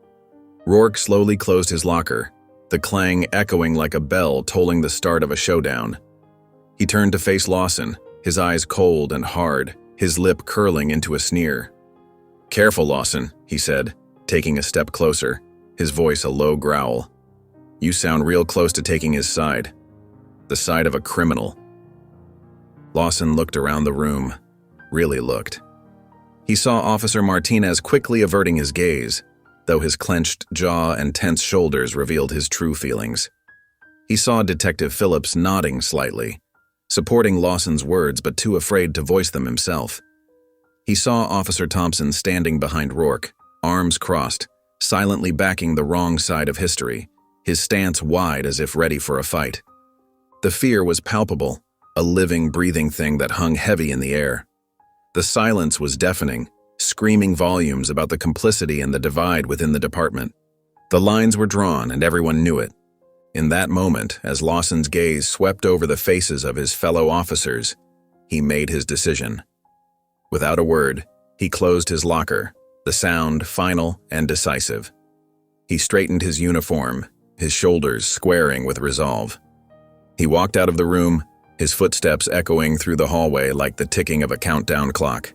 Rourke slowly closed his locker, the clang echoing like a bell tolling the start of a showdown. He turned to face Lawson, his eyes cold and hard, his lip curling into a sneer. "Careful, Lawson," he said, taking a step closer, his voice a low growl. "You sound real close to taking his side. The side of a criminal." Lawson looked around the room, really looked. He saw Officer Martinez quickly averting his gaze, though his clenched jaw and tense shoulders revealed his true feelings. He saw Detective Phillips nodding slightly, supporting Lawson's words but too afraid to voice them himself. He saw Officer Thompson standing behind Rourke, arms crossed, silently backing the wrong side of history, his stance wide as if ready for a fight. The fear was palpable, a living, breathing thing that hung heavy in the air. The silence was deafening, screaming volumes about the complicity and the divide within the department. The lines were drawn and everyone knew it. In that moment, as Lawson's gaze swept over the faces of his fellow officers, he made his decision. Without a word, he closed his locker, the sound final and decisive. He straightened his uniform, his shoulders squaring with resolve. He walked out of the room, his footsteps echoing through the hallway like the ticking of a countdown clock.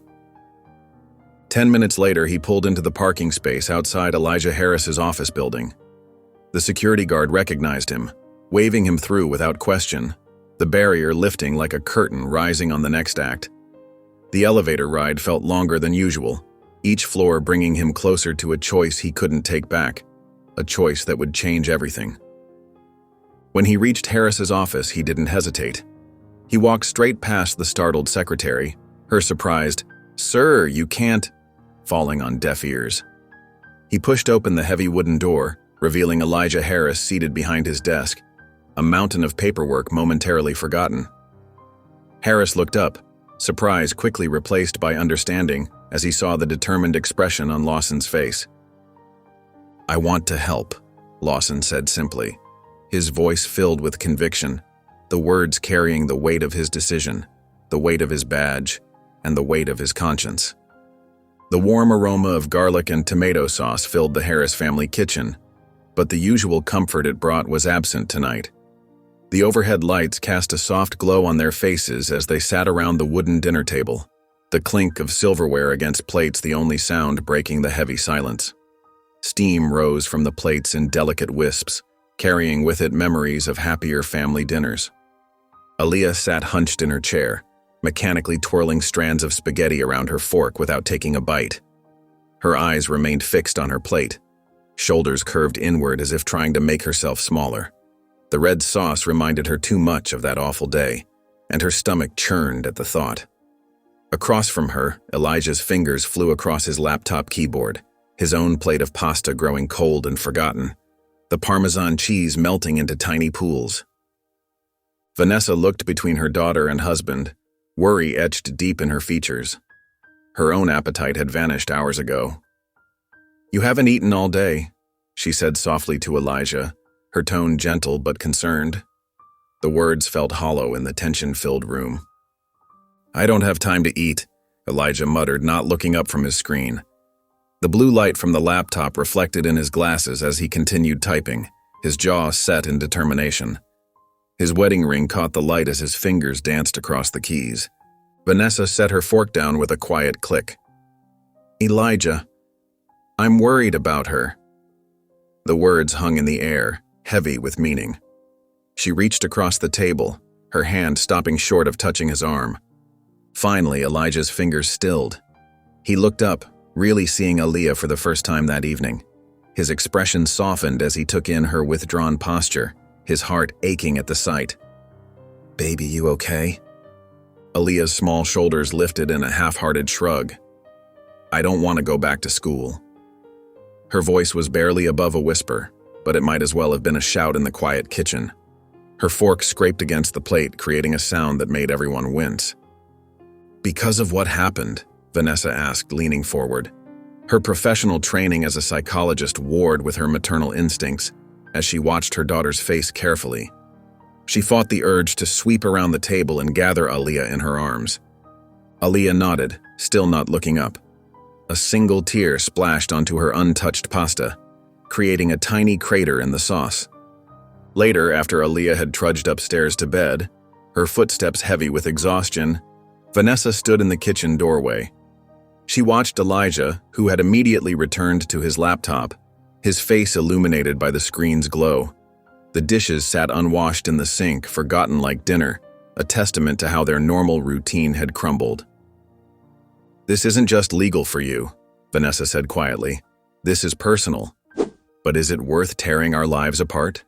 10 minutes later, he pulled into the parking space outside Elijah Harris's office building. The security guard recognized him, waving him through without question, the barrier lifting like a curtain rising on the next act. The elevator ride felt longer than usual, each floor bringing him closer to a choice he couldn't take back, a choice that would change everything. When he reached Harris's office, he didn't hesitate. He walked straight past the startled secretary, her surprised, "Sir, you can't," falling on deaf ears. He pushed open the heavy wooden door, revealing Elijah Harris seated behind his desk, a mountain of paperwork momentarily forgotten. Harris looked up, surprise quickly replaced by understanding as he saw the determined expression on Lawson's face. "I want to help," Lawson said simply, his voice filled with conviction, the words carrying the weight of his decision, the weight of his badge, and the weight of his conscience. The warm aroma of garlic and tomato sauce filled the Harris family kitchen, but the usual comfort it brought was absent tonight. The overhead lights cast a soft glow on their faces as they sat around the wooden dinner table, the clink of silverware against plates the only sound breaking the heavy silence. Steam rose from the plates in delicate wisps, carrying with it memories of happier family dinners. Aaliyah sat hunched in her chair, mechanically twirling strands of spaghetti around her fork without taking a bite. Her eyes remained fixed on her plate, shoulders curved inward as if trying to make herself smaller. The red sauce reminded her too much of that awful day, and her stomach churned at the thought. Across from her, Elijah's fingers flew across his laptop keyboard, his own plate of pasta growing cold and forgotten, the Parmesan cheese melting into tiny pools. Vanessa looked between her daughter and husband, worry etched deep in her features. Her own appetite had vanished hours ago. "You haven't eaten all day," she said softly to Elijah, her tone gentle but concerned. The words felt hollow in the tension-filled room. "I don't have time to eat," Elijah muttered, not looking up from his screen. The blue light from the laptop reflected in his glasses as he continued typing, his jaw set in determination. His wedding ring caught the light as his fingers danced across the keys. Vanessa set her fork down with a quiet click. "Elijah, I'm worried about her." The words hung in the air, heavy with meaning. She reached across the table, her hand stopping short of touching his arm. Finally, Elijah's fingers stilled. He looked up, really seeing Aaliyah for the first time that evening. His expression softened as he took in her withdrawn posture, his heart aching at the sight. "Baby, you okay?" Aaliyah's small shoulders lifted in a half-hearted shrug. "I don't want to go back to school." Her voice was barely above a whisper, but it might as well have been a shout in the quiet kitchen. Her fork scraped against the plate, creating a sound that made everyone wince. "Because of what happened?" Vanessa asked, leaning forward. Her professional training as a psychologist warred with her maternal instincts as she watched her daughter's face carefully. She fought the urge to sweep around the table and gather Aaliyah in her arms. Aaliyah nodded, still not looking up. A single tear splashed onto her untouched pasta, creating a tiny crater in the sauce. Later, after Aaliyah had trudged upstairs to bed, her footsteps heavy with exhaustion, Vanessa stood in the kitchen doorway. She watched Elijah, who had immediately returned to his laptop, his face illuminated by the screen's glow. The dishes sat unwashed in the sink, forgotten like dinner, a testament to how their normal routine had crumbled. "This isn't just legal for you," Vanessa said quietly. "This is personal. But is it worth tearing our lives apart?"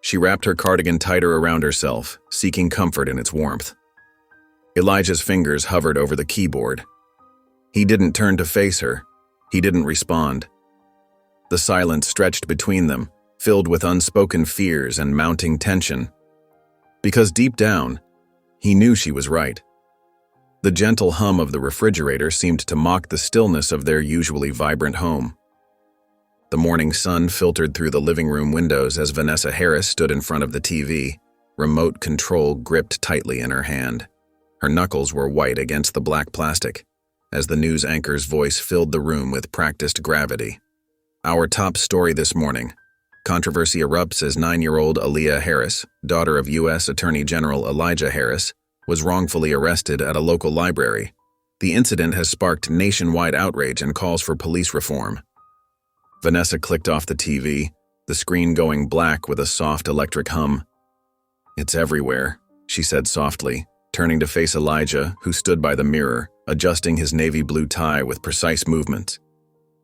She wrapped her cardigan tighter around herself, seeking comfort in its warmth. Elijah's fingers hovered over the keyboard. He didn't turn to face her. He didn't respond. The silence stretched between them, filled with unspoken fears and mounting tension. Because deep down, he knew she was right. The gentle hum of the refrigerator seemed to mock the stillness of their usually vibrant home. The morning sun filtered through the living room windows as Vanessa Harris stood in front of the TV, remote control gripped tightly in her hand. Her knuckles were white against the black plastic, as the news anchor's voice filled the room with practiced gravity. "Our top story this morning. Controversy erupts as 9-year-old Aaliyah Harris, daughter of U.S. Attorney General Elijah Harris, was wrongfully arrested at a local library. The incident has sparked nationwide outrage and calls for police reform." Vanessa clicked off the TV, the screen going black with a soft electric hum. "It's everywhere," she said softly, turning to face Elijah, who stood by the mirror, adjusting his navy blue tie with precise movements.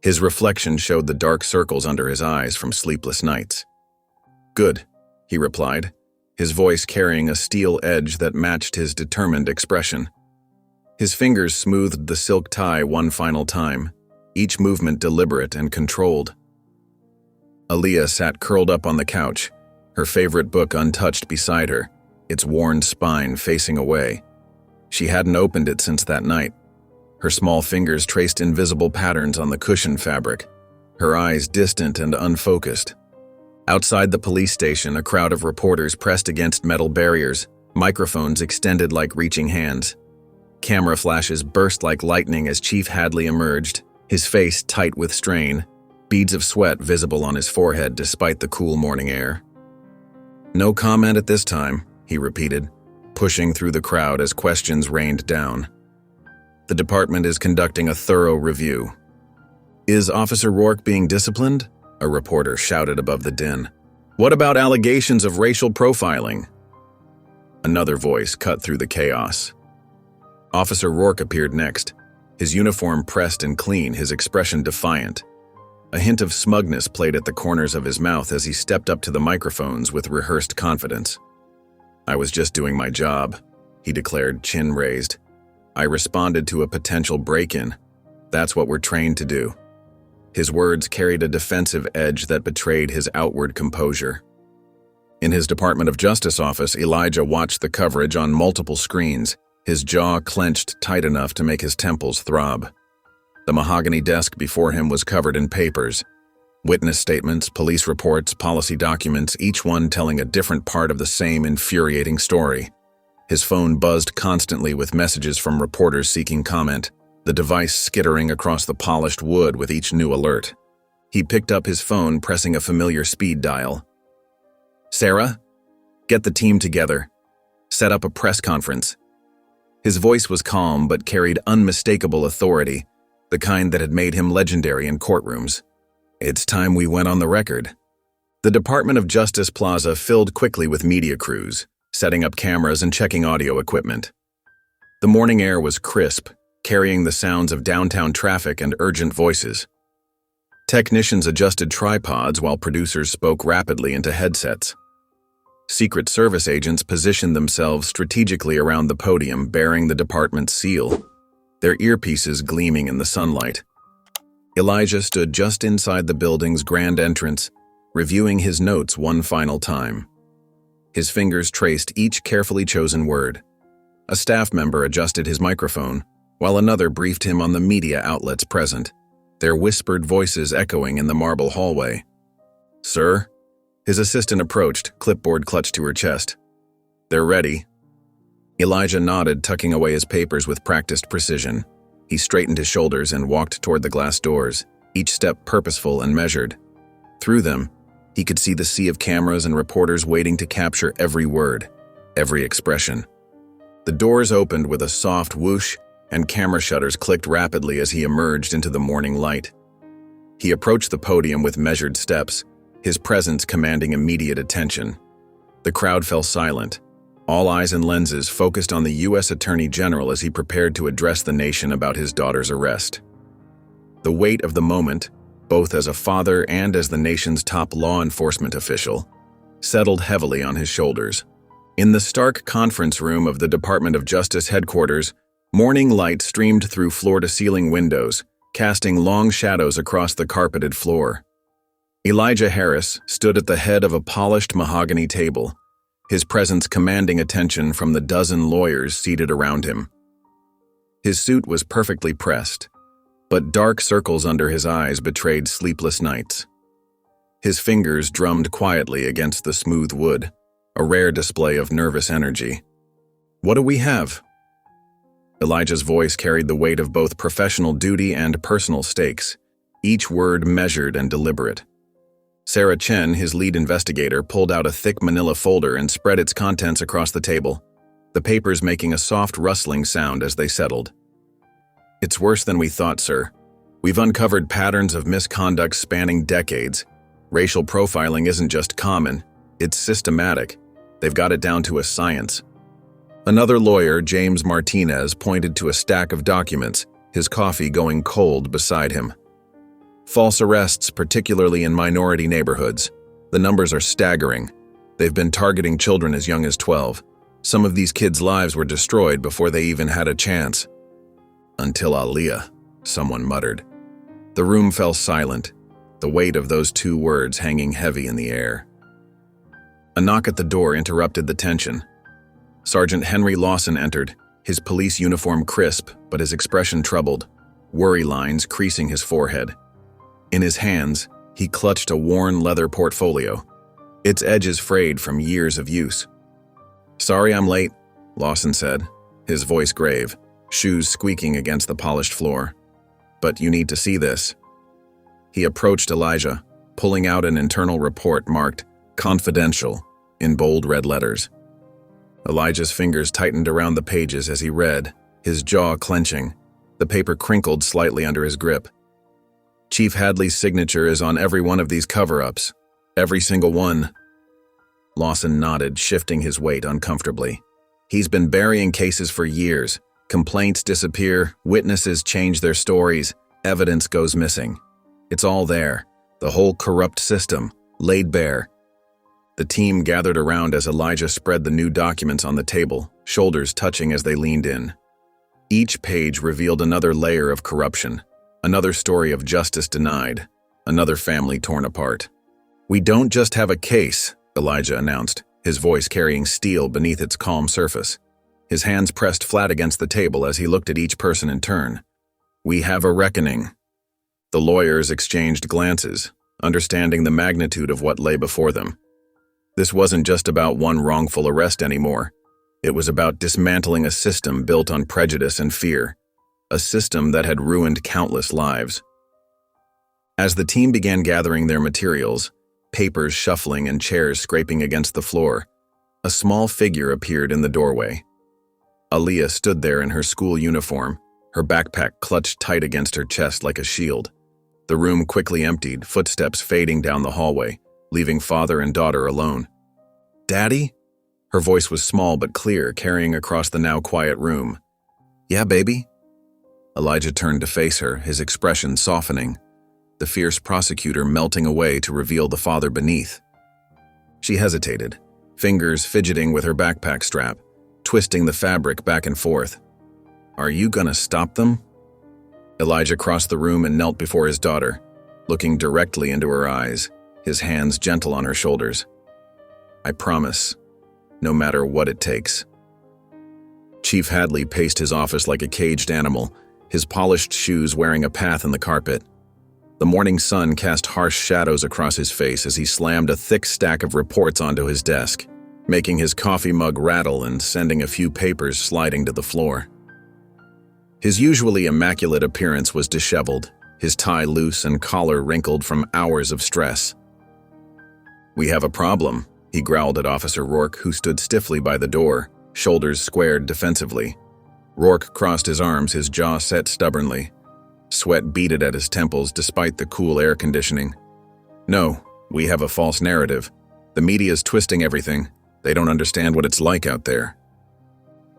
His reflection showed the dark circles under his eyes from sleepless nights. "Good," he replied, his voice carrying a steel edge that matched his determined expression. His fingers smoothed the silk tie one final time, each movement deliberate and controlled. Aaliyah sat curled up on the couch, her favorite book untouched beside her, its worn spine facing away. She hadn't opened it since that night. Her small fingers traced invisible patterns on the cushion fabric, her eyes distant and unfocused. Outside the police station, a crowd of reporters pressed against metal barriers, microphones extended like reaching hands. Camera flashes burst like lightning as Chief Hadley emerged, his face tight with strain, beads of sweat visible on his forehead despite the cool morning air. "No comment at this time," he repeated, pushing through the crowd as questions rained down. "The department is conducting a thorough review." "Is Officer Rourke being disciplined?" a reporter shouted above the din. "What about allegations of racial profiling?" Another voice cut through the chaos. Officer Rourke appeared next, his uniform pressed and clean, his expression defiant. A hint of smugness played at the corners of his mouth as he stepped up to the microphones with rehearsed confidence. "I was just doing my job," he declared, chin raised. "I responded to a potential break-in. That's what we're trained to do." His words carried a defensive edge that betrayed his outward composure. In his Department of Justice office, Elijah watched the coverage on multiple screens, his jaw clenched tight enough to make his temples throb. The mahogany desk before him was covered in papers. Witness statements, police reports, policy documents, each one telling a different part of the same infuriating story. His phone buzzed constantly with messages from reporters seeking comment, the device skittering across the polished wood with each new alert. He picked up his phone, pressing a familiar speed dial. "Sarah, get the team together. Set up a press conference." His voice was calm but carried unmistakable authority, the kind that had made him legendary in courtrooms. "It's time we went on the record." The Department of Justice Plaza filled quickly with media crews, setting up cameras and checking audio equipment. The morning air was crisp, carrying the sounds of downtown traffic and urgent voices. Technicians adjusted tripods while producers spoke rapidly into headsets. Secret Service agents positioned themselves strategically around the podium bearing the department's seal, their earpieces gleaming in the sunlight. Elijah stood just inside the building's grand entrance, reviewing his notes one final time. His fingers traced each carefully chosen word. A staff member adjusted his microphone, while another briefed him on the media outlets present, their whispered voices echoing in the marble hallway. "Sir?" His assistant approached, clipboard clutched to her chest. "They're ready." Elijah nodded, tucking away his papers with practiced precision. He straightened his shoulders and walked toward the glass doors, each step purposeful and measured, Through them, he could see the sea of cameras and reporters waiting to capture every word, every expression. The doors opened with a soft whoosh, and camera shutters clicked rapidly as he emerged into the morning light. He approached the podium with measured steps, his presence commanding immediate attention. The crowd fell silent, all eyes and lenses focused on the U.S. Attorney General as he prepared to address the nation about his daughter's arrest. The weight of the moment, both as a father and as the nation's top law enforcement official, settled heavily on his shoulders. In the stark conference room of the Department of Justice headquarters, morning light streamed through floor-to-ceiling windows, casting long shadows across the carpeted floor. Elijah Harris stood at the head of a polished mahogany table, his presence commanding attention from the dozen lawyers seated around him. His suit was perfectly pressed, but dark circles under his eyes betrayed sleepless nights. His fingers drummed quietly against the smooth wood, a rare display of nervous energy. "What do we have?" Elijah's voice carried the weight of both professional duty and personal stakes, each word measured and deliberate. Sarah Chen, his lead investigator, pulled out a thick manila folder and spread its contents across the table, the papers making a soft rustling sound as they settled. "It's worse than we thought, sir. We've uncovered patterns of misconduct spanning decades. Racial profiling isn't just common, it's systematic. They've got it down to a science." Another lawyer, James Martinez, pointed to a stack of documents, his coffee going cold beside him. "False arrests, particularly in minority neighborhoods. The numbers are staggering. They've been targeting children as young as 12. Some of these kids' lives were destroyed before they even had a chance." "Until Aaliyah," someone muttered. The room fell silent, the weight of those two words hanging heavy in the air. A knock at the door interrupted the tension. Sergeant Henry Lawson entered, his police uniform crisp but his expression troubled, worry lines creasing his forehead. In his hands, he clutched a worn leather portfolio, its edges frayed from years of use. "Sorry I'm late," Lawson said, his voice grave, shoes squeaking against the polished floor. "But you need to see this." He approached Elijah, pulling out an internal report marked "Confidential" in bold red letters. Elijah's fingers tightened around the pages as he read, his jaw clenching. The paper crinkled slightly under his grip. "Chief Hadley's signature is on every one of these cover-ups. Every single one." Lawson nodded, shifting his weight uncomfortably. "He's been burying cases for years. Complaints disappear, witnesses change their stories, evidence goes missing. It's all there, the whole corrupt system, laid bare." The team gathered around as Elijah spread the new documents on the table, shoulders touching as they leaned in. Each page revealed another layer of corruption, another story of justice denied, another family torn apart. "We don't just have a case," Elijah announced, his voice carrying steel beneath its calm surface. His hands pressed flat against the table as he looked at each person in turn. "We have a reckoning." The lawyers exchanged glances, understanding the magnitude of what lay before them. This wasn't just about one wrongful arrest anymore. It was about dismantling a system built on prejudice and fear, a system that had ruined countless lives. As the team began gathering their materials, papers shuffling and chairs scraping against the floor, a small figure appeared in the doorway. Aaliyah stood there in her school uniform, her backpack clutched tight against her chest like a shield. The room quickly emptied, footsteps fading down the hallway, leaving father and daughter alone. "Daddy?" Her voice was small but clear, carrying across the now quiet room. "Yeah, baby?" Elijah turned to face her, his expression softening, the fierce prosecutor melting away to reveal the father beneath. She hesitated, fingers fidgeting with her backpack strap, twisting the fabric back and forth. "Are you gonna stop them?" Elijah crossed the room and knelt before his daughter, looking directly into her eyes, his hands gentle on her shoulders. "I promise, no matter what it takes." Chief Hadley paced his office like a caged animal, his polished shoes wearing a path in the carpet. The morning sun cast harsh shadows across his face as he slammed a thick stack of reports onto his desk, making his coffee mug rattle and sending a few papers sliding to the floor. His usually immaculate appearance was disheveled, his tie loose and collar wrinkled from hours of stress. "We have a problem," he growled at Officer Rourke, who stood stiffly by the door, shoulders squared defensively. Rourke crossed his arms, his jaw set stubbornly. Sweat beaded at his temples despite the cool air conditioning. "No, we have a false narrative. The media's twisting everything. They don't understand what it's like out there."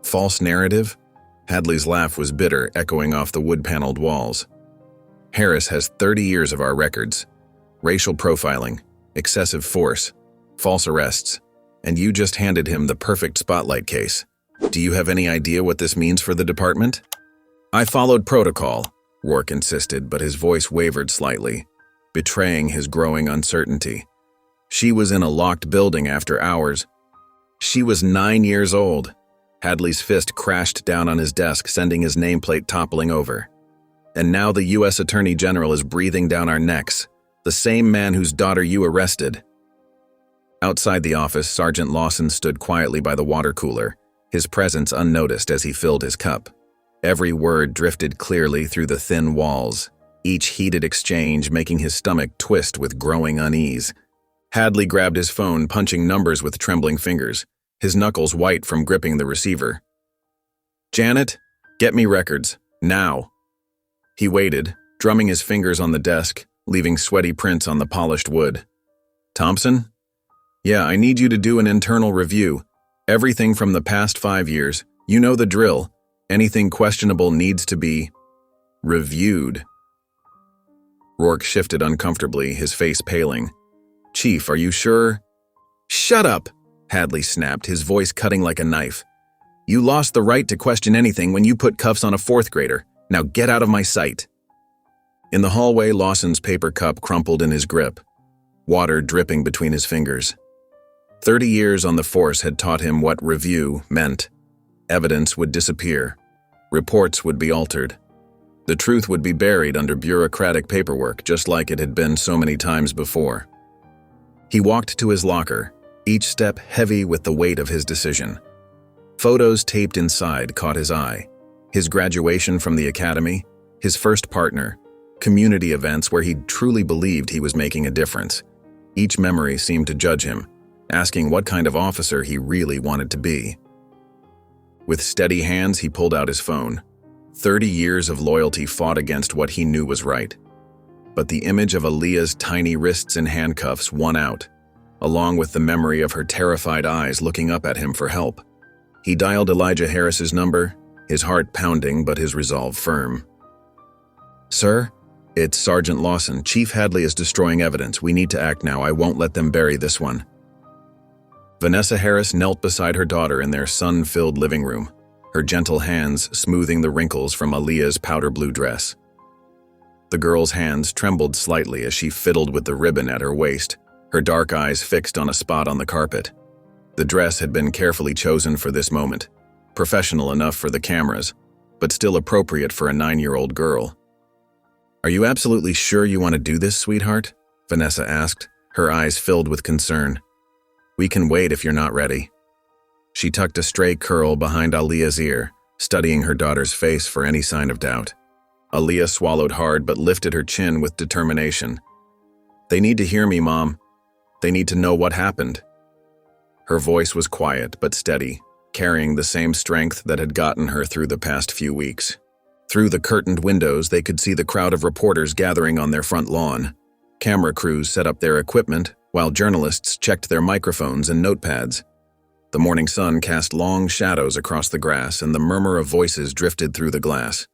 "False narrative?" Hadley's laugh was bitter, echoing off the wood-paneled walls. "Harris has 30 years of our records. Racial profiling, excessive force, false arrests, and you just handed him the perfect spotlight case. Do you have any idea what this means for the department?" "I followed protocol," Rourke insisted, but his voice wavered slightly, betraying his growing uncertainty. "She was in a locked building after hours. She was 9 years old." Hadley's fist crashed down on his desk, sending his nameplate toppling over. "And now the U.S. Attorney General is breathing down our necks, the same man whose daughter you arrested." Outside the office, Sergeant Lawson stood quietly by the water cooler, his presence unnoticed as he filled his cup. Every word drifted clearly through the thin walls, each heated exchange making his stomach twist with growing unease. Hadley grabbed his phone, punching numbers with trembling fingers, his knuckles white from gripping the receiver. "Janet, get me records, now." He waited, drumming his fingers on the desk, leaving sweaty prints on the polished wood. "Thompson? Yeah, I need you to do an internal review. Everything from the past 5 years. You know the drill. Anything questionable needs to be reviewed." Rourke shifted uncomfortably, his face paling. "Chief, are you sure?" "Shut up!" Hadley snapped, his voice cutting like a knife. "You lost the right to question anything when you put cuffs on a 4th grader. Now get out of my sight." In the hallway, Lawson's paper cup crumpled in his grip, water dripping between his fingers. 30 years on the force had taught him what review meant. Evidence would disappear. Reports would be altered. The truth would be buried under bureaucratic paperwork, just like it had been so many times before. He walked to his locker, each step heavy with the weight of his decision. Photos taped inside caught his eye. His graduation from the academy, his first partner, community events where he truly believed he was making a difference. Each memory seemed to judge him, asking what kind of officer he really wanted to be. With steady hands, he pulled out his phone. 30 years of loyalty fought against what he knew was right. But the image of Aaliyah's tiny wrists in handcuffs won out, along with the memory of her terrified eyes looking up at him for help. He dialed Elijah Harris's number, his heart pounding but his resolve firm. "Sir, it's Sergeant Lawson. Chief Hadley is destroying evidence. We need to act now. I won't let them bury this one." Vanessa Harris knelt beside her daughter in their sun-filled living room, her gentle hands smoothing the wrinkles from Aaliyah's powder blue dress. The girl's hands trembled slightly as she fiddled with the ribbon at her waist, her dark eyes fixed on a spot on the carpet. The dress had been carefully chosen for this moment, professional enough for the cameras, but still appropriate for a 9-year-old girl. "Are you absolutely sure you want to do this, sweetheart?" Vanessa asked, her eyes filled with concern. "We can wait if you're not ready." She tucked a stray curl behind Aaliyah's ear, studying her daughter's face for any sign of doubt. Aaliyah swallowed hard but lifted her chin with determination. "They need to hear me, Mom. They need to know what happened." Her voice was quiet but steady, carrying the same strength that had gotten her through the past few weeks. Through the curtained windows, they could see the crowd of reporters gathering on their front lawn. Camera crews set up their equipment, while journalists checked their microphones and notepads. The morning sun cast long shadows across the grass, and the murmur of voices drifted through the glass.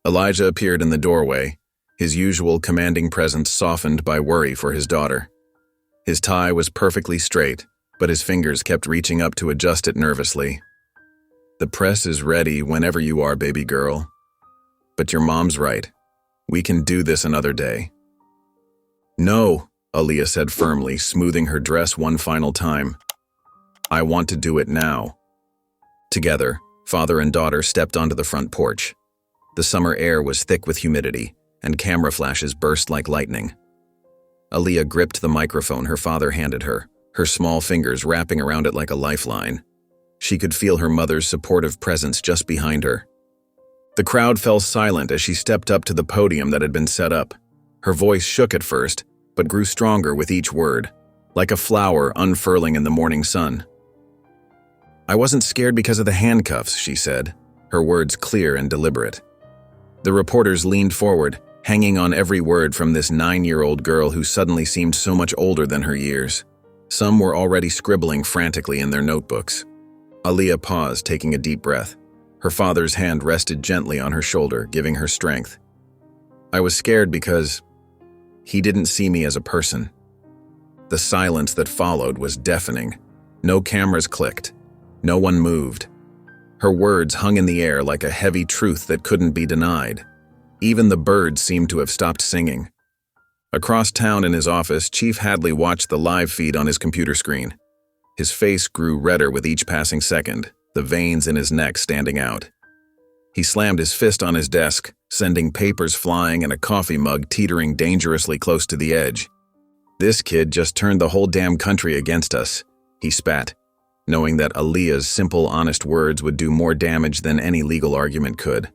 Elijah appeared in the doorway, his usual commanding presence softened by worry for his daughter. His tie was perfectly straight, but his fingers kept reaching up to adjust it nervously. "The press is ready whenever you are, baby girl. But your mom's right. We can do this another day." "No," Aaliyah said firmly, smoothing her dress one final time. "I want to do it now." Together, father and daughter stepped onto the front porch. The summer air was thick with humidity, and camera flashes burst like lightning. Aaliyah gripped the microphone her father handed her, her small fingers wrapping around it like a lifeline. She could feel her mother's supportive presence just behind her. The crowd fell silent as she stepped up to the podium that had been set up. Her voice shook at first, but grew stronger with each word, like a flower unfurling in the morning sun. "I wasn't scared because of the handcuffs," she said, her words clear and deliberate. The reporters leaned forward, hanging on every word from this 9-year-old girl who suddenly seemed so much older than her years. Some were already scribbling frantically in their notebooks. Aaliyah paused, taking a deep breath. Her father's hand rested gently on her shoulder, giving her strength. "I was scared because he didn't see me as a person." The silence that followed was deafening. No cameras clicked. No one moved. Her words hung in the air like a heavy truth that couldn't be denied. Even the birds seemed to have stopped singing. Across town in his office, Chief Hadley watched the live feed on his computer screen. His face grew redder with each passing second, the veins in his neck standing out. He slammed his fist on his desk, sending papers flying and a coffee mug teetering dangerously close to the edge. "This kid just turned the whole damn country against us," he spat, knowing that Aaliyah's simple, honest words would do more damage than any legal argument could.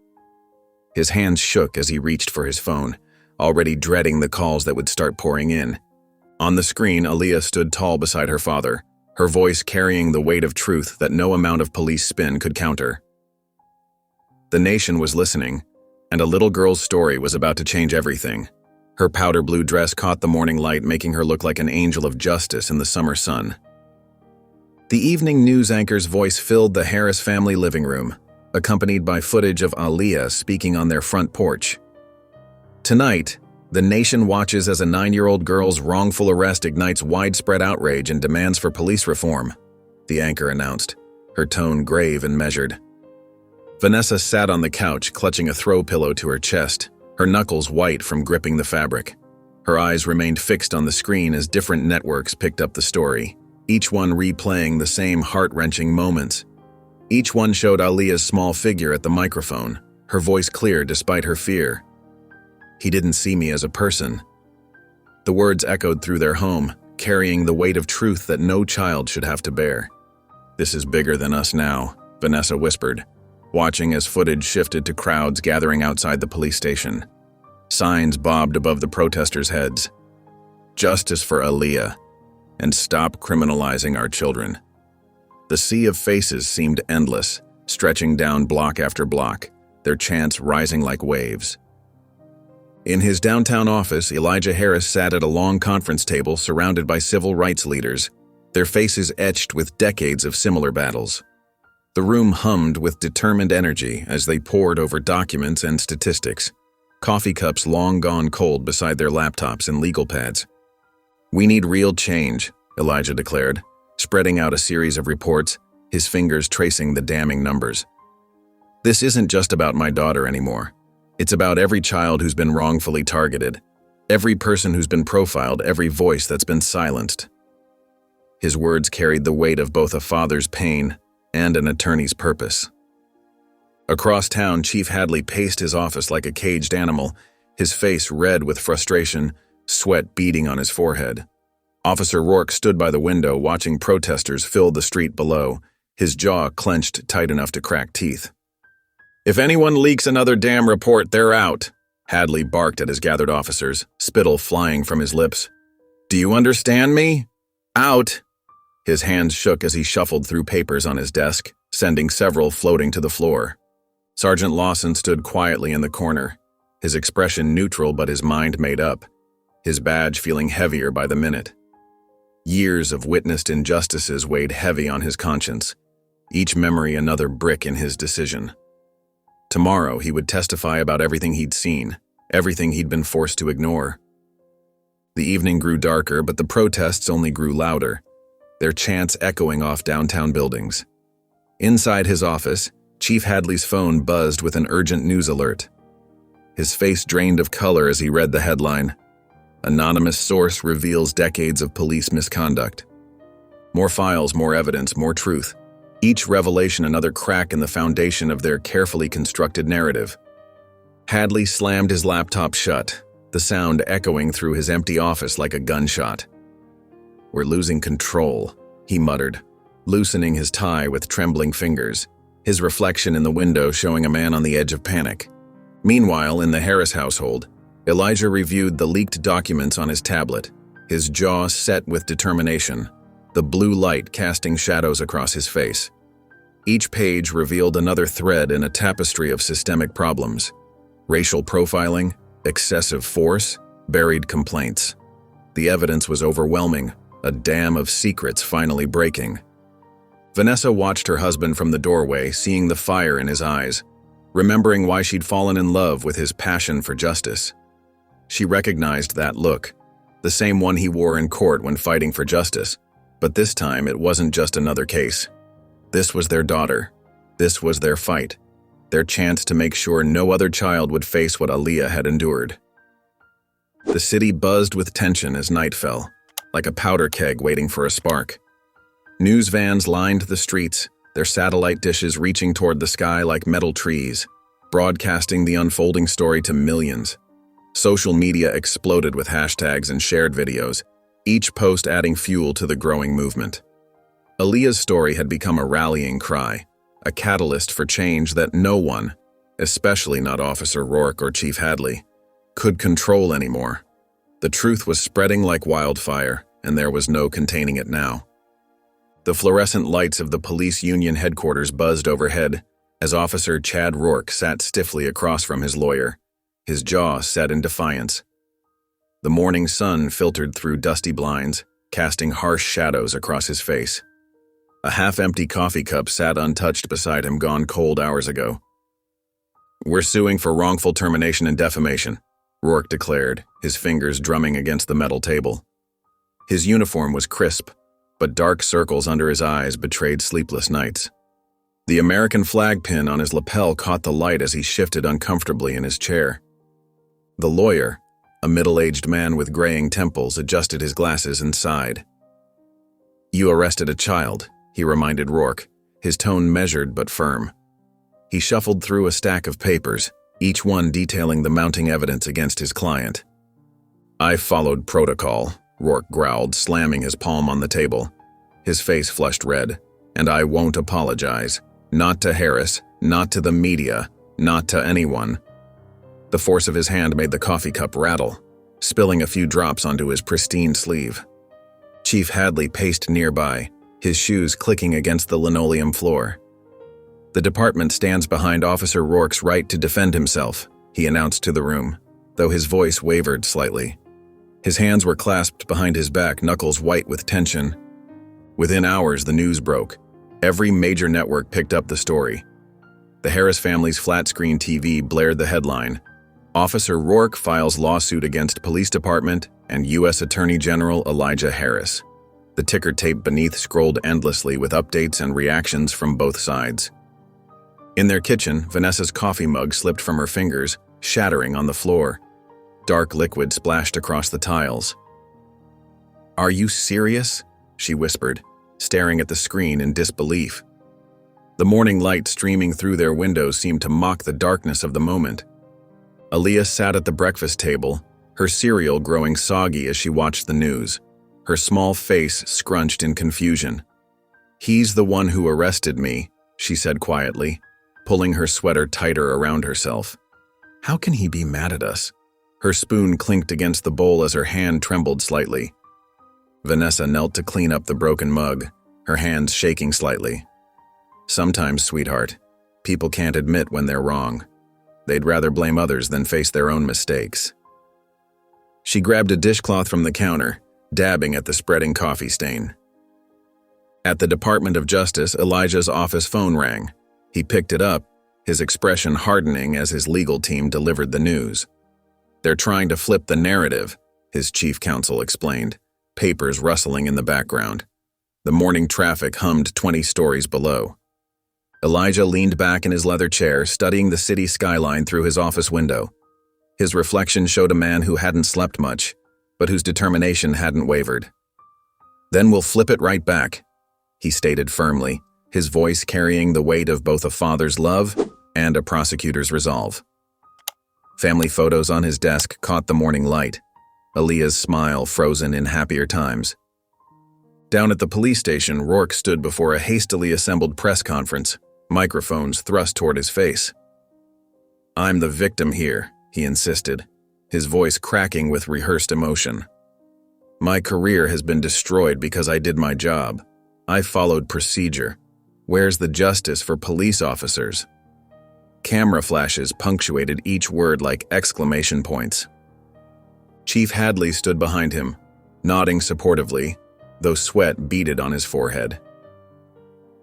His hands shook as he reached for his phone, already dreading the calls that would start pouring in. On the screen, Aaliyah stood tall beside her father, her voice carrying the weight of truth that no amount of police spin could counter. The nation was listening, and a little girl's story was about to change everything. Her powder blue dress caught the morning light, making her look like an angel of justice in the summer sun. The evening news anchor's voice filled the Harris family living room, accompanied by footage of Aaliyah speaking on their front porch. Tonight, the nation watches as a 9-year-old girl's wrongful arrest ignites widespread outrage and demands for police reform, the anchor announced, her tone grave and measured. Vanessa sat on the couch, clutching a throw pillow to her chest, her knuckles white from gripping the fabric. Her eyes remained fixed on the screen as different networks picked up the story, each one replaying the same heart-wrenching moments. Each one showed Aaliyah's small figure at the microphone, her voice clear despite her fear. "He didn't see me as a person." The words echoed through their home, carrying the weight of truth that no child should have to bear. "This is bigger than us now," Vanessa whispered, watching as footage shifted to crowds gathering outside the police station. Signs bobbed above the protesters' heads. "Justice for Aaliyah, and stop criminalizing our children." The sea of faces seemed endless, stretching down block after block, their chants rising like waves. In his downtown office, Elijah Harris sat at a long conference table surrounded by civil rights leaders, their faces etched with decades of similar battles. The room hummed with determined energy as they pored over documents and statistics, coffee cups long gone cold beside their laptops and legal pads. "We need real change," Elijah declared, spreading out a series of reports, his fingers tracing the damning numbers. "This isn't just about my daughter anymore. It's about every child who's been wrongfully targeted, every person who's been profiled, every voice that's been silenced." His words carried the weight of both a father's pain and an attorney's purpose. Across town, Chief Hadley paced his office like a caged animal, his face red with frustration, sweat beading on his forehead. Officer Rourke stood by the window watching protesters fill the street below, his jaw clenched tight enough to crack teeth. "If anyone leaks another damn report, they're out," Hadley barked at his gathered officers, spittle flying from his lips. "Do you understand me? Out!" His hands shook as he shuffled through papers on his desk, sending several floating to the floor. Sergeant Lawson stood quietly in the corner, his expression neutral but his mind made up, his badge feeling heavier by the minute. Years of witnessed injustices weighed heavy on his conscience, each memory another brick in his decision. Tomorrow he would testify about everything he'd seen, everything he'd been forced to ignore. The evening grew darker, but the protests only grew louder, their chants echoing off downtown buildings. Inside his office, Chief Hadley's phone buzzed with an urgent news alert. His face drained of color as he read the headline, "Anonymous source reveals decades of police misconduct." More files, more evidence, more truth. Each revelation another crack in the foundation of their carefully constructed narrative. Hadley slammed his laptop shut, the sound echoing through his empty office like a gunshot. "We're losing control," he muttered, loosening his tie with trembling fingers, his reflection in the window showing a man on the edge of panic. Meanwhile, in the Harris household, Elijah reviewed the leaked documents on his tablet, his jaw set with determination, the blue light casting shadows across his face. Each page revealed another thread in a tapestry of systemic problems: racial profiling, excessive force, buried complaints. The evidence was overwhelming, a dam of secrets finally breaking. Vanessa watched her husband from the doorway, seeing the fire in his eyes, remembering why she'd fallen in love with his passion for justice. She recognized that look, the same one he wore in court when fighting for justice, but this time it wasn't just another case. This was their daughter. This was their fight, their chance to make sure no other child would face what Aaliyah had endured. The city buzzed with tension as night fell, like a powder keg waiting for a spark. News vans lined the streets, their satellite dishes reaching toward the sky like metal trees, broadcasting the unfolding story to millions. Social media exploded with hashtags and shared videos, each post adding fuel to the growing movement. Aaliyah's story had become a rallying cry, a catalyst for change that no one, especially not Officer Rourke or Chief Hadley, could control anymore. The truth was spreading like wildfire, and there was no containing it now. The fluorescent lights of the police union headquarters buzzed overhead as Officer Chad Rourke sat stiffly across from his lawyer, his jaw set in defiance. The morning sun filtered through dusty blinds, casting harsh shadows across his face. A half-empty coffee cup sat untouched beside him, gone cold hours ago. "We're suing for wrongful termination and defamation," Rourke declared, his fingers drumming against the metal table. His uniform was crisp, but dark circles under his eyes betrayed sleepless nights. The American flag pin on his lapel caught the light as he shifted uncomfortably in his chair. The lawyer, a middle-aged man with graying temples, adjusted his glasses and sighed. "You arrested a child," he reminded Rourke, his tone measured but firm. He shuffled through a stack of papers, each one detailing the mounting evidence against his client. "I followed protocol," Rourke growled, slamming his palm on the table. His face flushed red. "And I won't apologize. Not to Harris, not to the media, not to anyone." The force of his hand made the coffee cup rattle, spilling a few drops onto his pristine sleeve. Chief Hadley paced nearby, his shoes clicking against the linoleum floor. "The department stands behind Officer Rourke's right to defend himself," he announced to the room, though his voice wavered slightly. His hands were clasped behind his back, knuckles white with tension. Within hours, the news broke. Every major network picked up the story. The Harris family's flat-screen TV blared the headline, "Officer Rourke files lawsuit against Police Department and U.S. Attorney General Elijah Harris." The ticker tape beneath scrolled endlessly with updates and reactions from both sides. In their kitchen, Vanessa's coffee mug slipped from her fingers, shattering on the floor. Dark liquid splashed across the tiles. "Are you serious?" she whispered, staring at the screen in disbelief. The morning light streaming through their windows seemed to mock the darkness of the moment. Aaliyah sat at the breakfast table, her cereal growing soggy as she watched the news, her small face scrunched in confusion. "He's the one who arrested me," she said quietly, pulling her sweater tighter around herself. "How can he be mad at us?" Her spoon clinked against the bowl as her hand trembled slightly. Vanessa knelt to clean up the broken mug, her hands shaking slightly. "Sometimes, sweetheart, people can't admit when they're wrong. They'd rather blame others than face their own mistakes." She grabbed a dishcloth from the counter, dabbing at the spreading coffee stain. At the Department of Justice, Elijah's office phone rang. He picked it up, his expression hardening as his legal team delivered the news. "They're trying to flip the narrative," his chief counsel explained, papers rustling in the background. The morning traffic hummed 20 stories below. Elijah leaned back in his leather chair, studying the city skyline through his office window. His reflection showed a man who hadn't slept much, but whose determination hadn't wavered. "Then we'll flip it right back," he stated firmly, his voice carrying the weight of both a father's love and a prosecutor's resolve. Family photos on his desk caught the morning light, Aaliyah's smile frozen in happier times. Down at the police station, Rourke stood before a hastily assembled press conference, microphones thrust toward his face. "I'm the victim here," he insisted, his voice cracking with rehearsed emotion. My career has been destroyed because I did my job. I followed procedure. Where's the justice for police officers? Camera flashes punctuated each word like exclamation points. Chief Hadley stood behind him, nodding supportively, though sweat beaded on his forehead.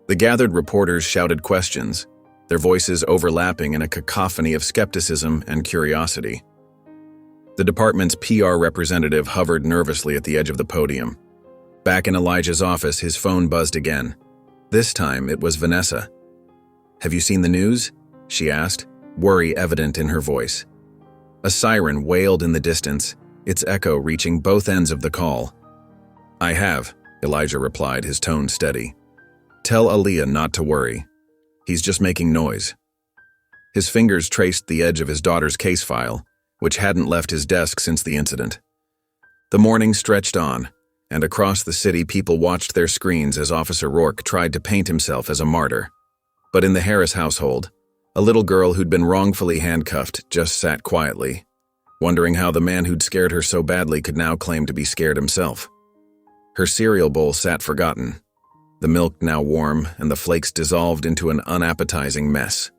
The gathered reporters shouted questions, their voices overlapping in a cacophony of skepticism and curiosity. The department's PR representative hovered nervously at the edge of the podium. Back in Elijah's office, his phone buzzed again. This time, it was Vanessa. "Have you seen the news?" she asked, worry evident in her voice. A siren wailed in the distance, its echo reaching both ends of the call. "I have," Elijah replied, his tone steady. "Tell Aaliyah not to worry. He's just making noise." His fingers traced the edge of his daughter's case file, which hadn't left his desk since the incident. The morning stretched on, and across the city people watched their screens as Officer Rourke tried to paint himself as a martyr. But in the Harris household, a little girl who'd been wrongfully handcuffed just sat quietly, wondering how the man who'd scared her so badly could now claim to be scared himself. Her cereal bowl sat forgotten, the milk now warm and the flakes dissolved into an unappetizing mess.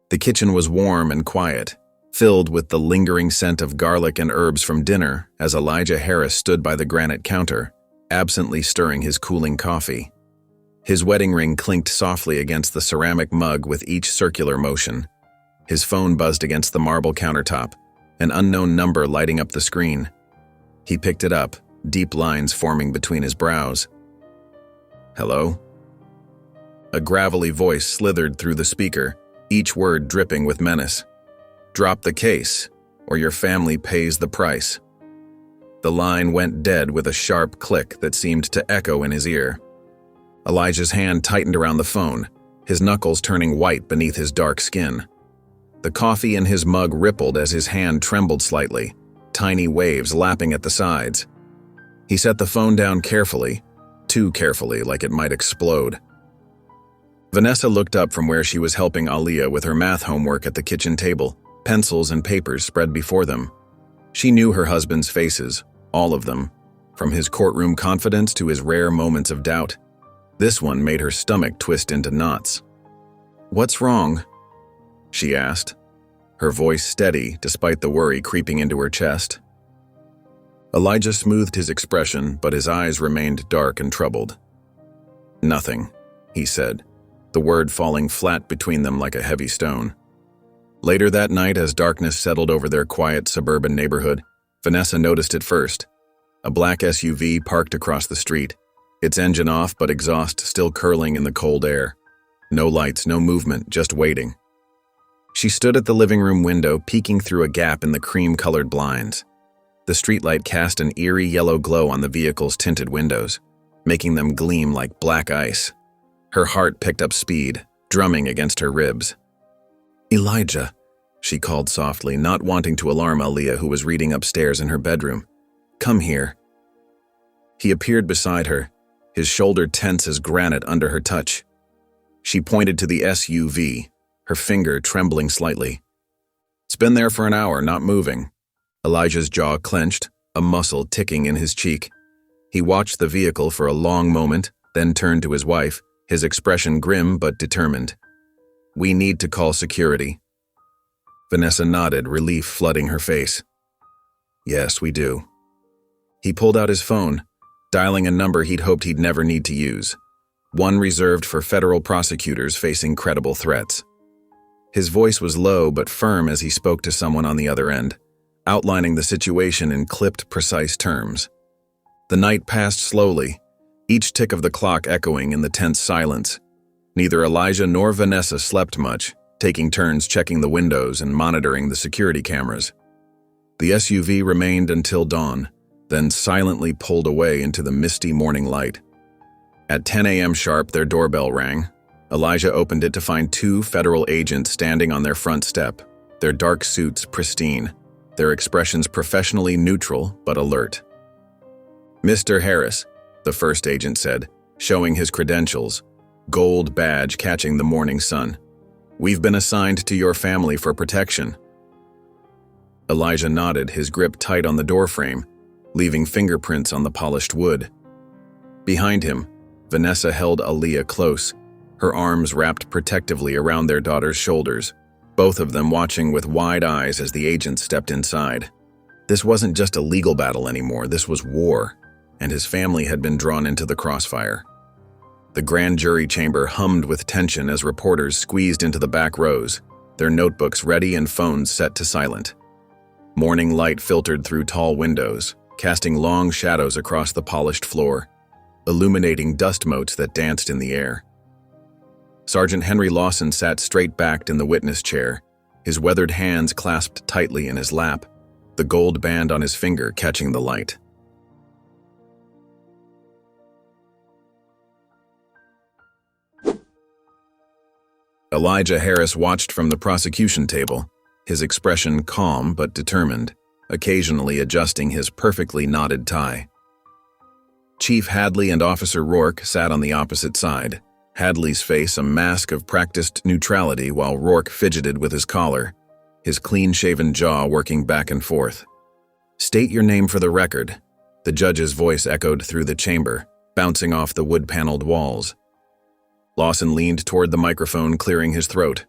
The kitchen was warm and quiet, filled with the lingering scent of garlic and herbs from dinner as Elijah Harris stood by the granite counter, absently stirring his cooling coffee. His wedding ring clinked softly against the ceramic mug with each circular motion. His phone buzzed against the marble countertop, an unknown number lighting up the screen. He picked it up, deep lines forming between his brows. "Hello?" A gravelly voice slithered through the speaker, each word dripping with menace. "Drop the case, or your family pays the price." The line went dead with a sharp click that seemed to echo in his ear. Elijah's hand tightened around the phone, his knuckles turning white beneath his dark skin. The coffee in his mug rippled as his hand trembled slightly, tiny waves lapping at the sides. He set the phone down carefully, too carefully, like it might explode. Vanessa looked up from where she was helping Aaliyah with her math homework at the kitchen table, pencils and papers spread before them. She knew her husband's faces, all of them, from his courtroom confidence to his rare moments of doubt. This one made her stomach twist into knots. "What's wrong?" she asked, her voice steady despite the worry creeping into her chest. Elijah smoothed his expression, but his eyes remained dark and troubled. "Nothing," he said, the word falling flat between them like a heavy stone. Later that night, as darkness settled over their quiet suburban neighborhood, Vanessa noticed it first. A black SUV parked across the street, its engine off but exhaust still curling in the cold air. No lights, no movement, just waiting. She stood at the living room window, peeking through a gap in the cream-colored blinds. The streetlight cast an eerie yellow glow on the vehicle's tinted windows, making them gleam like black ice. Her heart picked up speed, drumming against her ribs. "Elijah," she called softly, not wanting to alarm Aaliyah, who was reading upstairs in her bedroom. "Come here." He appeared beside her, his shoulder tense as granite under her touch. She pointed to the SUV, her finger trembling slightly. "It's been there for an hour, not moving." Elijah's jaw clenched, a muscle ticking in his cheek. He watched the vehicle for a long moment, then turned to his wife, his expression grim but determined. "We need to call security." Vanessa nodded, relief flooding her face. "Yes, we do." He pulled out his phone, dialing a number he'd hoped he'd never need to use, one reserved for federal prosecutors facing credible threats. His voice was low but firm as he spoke to someone on the other end, outlining the situation in clipped, precise terms. The night passed slowly, each tick of the clock echoing in the tense silence. Neither Elijah nor Vanessa slept much, taking turns checking the windows and monitoring the security cameras. The SUV remained until dawn, then silently pulled away into the misty morning light. At 10 a.m. sharp, their doorbell rang. Elijah opened it to find two federal agents standing on their front step, their dark suits pristine, their expressions professionally neutral but alert. "Mr. Harris," the first agent said, showing his credentials, gold badge catching the morning sun. "We've been assigned to your family for protection." Elijah nodded, his grip tight on the doorframe, leaving fingerprints on the polished wood. Behind him, Vanessa held Aaliyah close, her arms wrapped protectively around their daughter's shoulders, both of them watching with wide eyes as the agent stepped inside. This wasn't just a legal battle anymore, this was war, and his family had been drawn into the crossfire. The grand jury chamber hummed with tension as reporters squeezed into the back rows, their notebooks ready and phones set to silent. Morning light filtered through tall windows, casting long shadows across the polished floor, illuminating dust motes that danced in the air. Sergeant Henry Lawson sat straight-backed in the witness chair, his weathered hands clasped tightly in his lap, the gold band on his finger catching the light. Elijah Harris watched from the prosecution table, his expression calm but determined, occasionally adjusting his perfectly knotted tie. Chief Hadley and Officer Rourke sat on the opposite side, Hadley's face a mask of practiced neutrality while Rourke fidgeted with his collar, his clean-shaven jaw working back and forth. "State your name for the record," the judge's voice echoed through the chamber, bouncing off the wood-paneled walls. Lawson leaned toward the microphone, clearing his throat.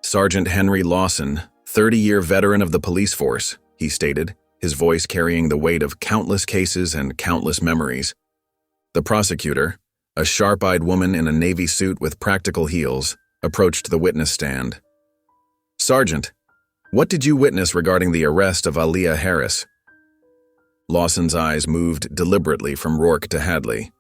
"Sergeant Henry Lawson, 30-year veteran of the police force," he stated, his voice carrying the weight of countless cases and countless memories. The prosecutor, a sharp-eyed woman in a navy suit with practical heels, approached the witness stand. "Sergeant, what did you witness regarding the arrest of Aaliyah Harris?" Lawson's eyes moved deliberately from Rourke to Hadley.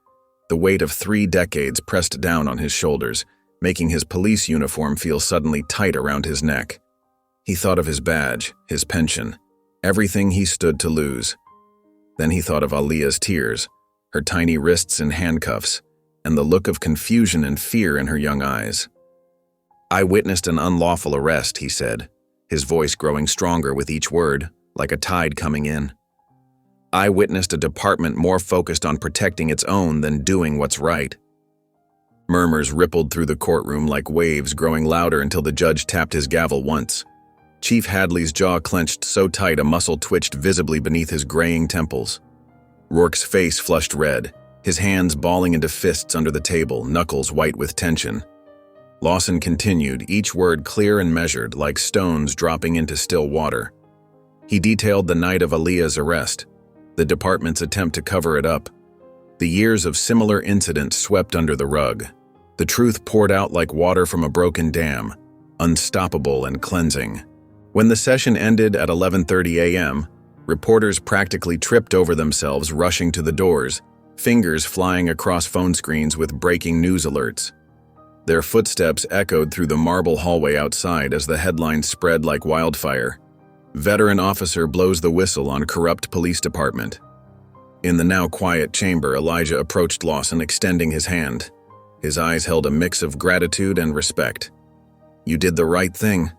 The weight of 3 decades pressed down on his shoulders, making his police uniform feel suddenly tight around his neck. He thought of his badge, his pension, everything he stood to lose. Then he thought of Aaliyah's tears, her tiny wrists in handcuffs, and the look of confusion and fear in her young eyes. "I witnessed an unlawful arrest," he said, his voice growing stronger with each word, like a tide coming in. "I witnessed a department more focused on protecting its own than doing what's right." Murmurs rippled through the courtroom like waves, growing louder until the judge tapped his gavel once. Chief Hadley's jaw clenched so tight a muscle twitched visibly beneath his graying temples. Rourke's face flushed red, his hands balling into fists under the table, knuckles white with tension. Lawson continued, each word clear and measured, like stones dropping into still water. He detailed the night of Aaliyah's arrest, the department's attempt to cover it up. The years of similar incidents swept under the rug. The truth poured out like water from a broken dam, unstoppable and cleansing. When the session ended at 11:30 a.m., reporters practically tripped over themselves rushing to the doors, fingers flying across phone screens with breaking news alerts. Their footsteps echoed through the marble hallway outside as the headlines spread like wildfire. "Veteran officer blows the whistle on corrupt police department." In the now quiet chamber, Elijah approached Lawson, extending his hand. His eyes held a mix of gratitude and respect. "You did the right thing."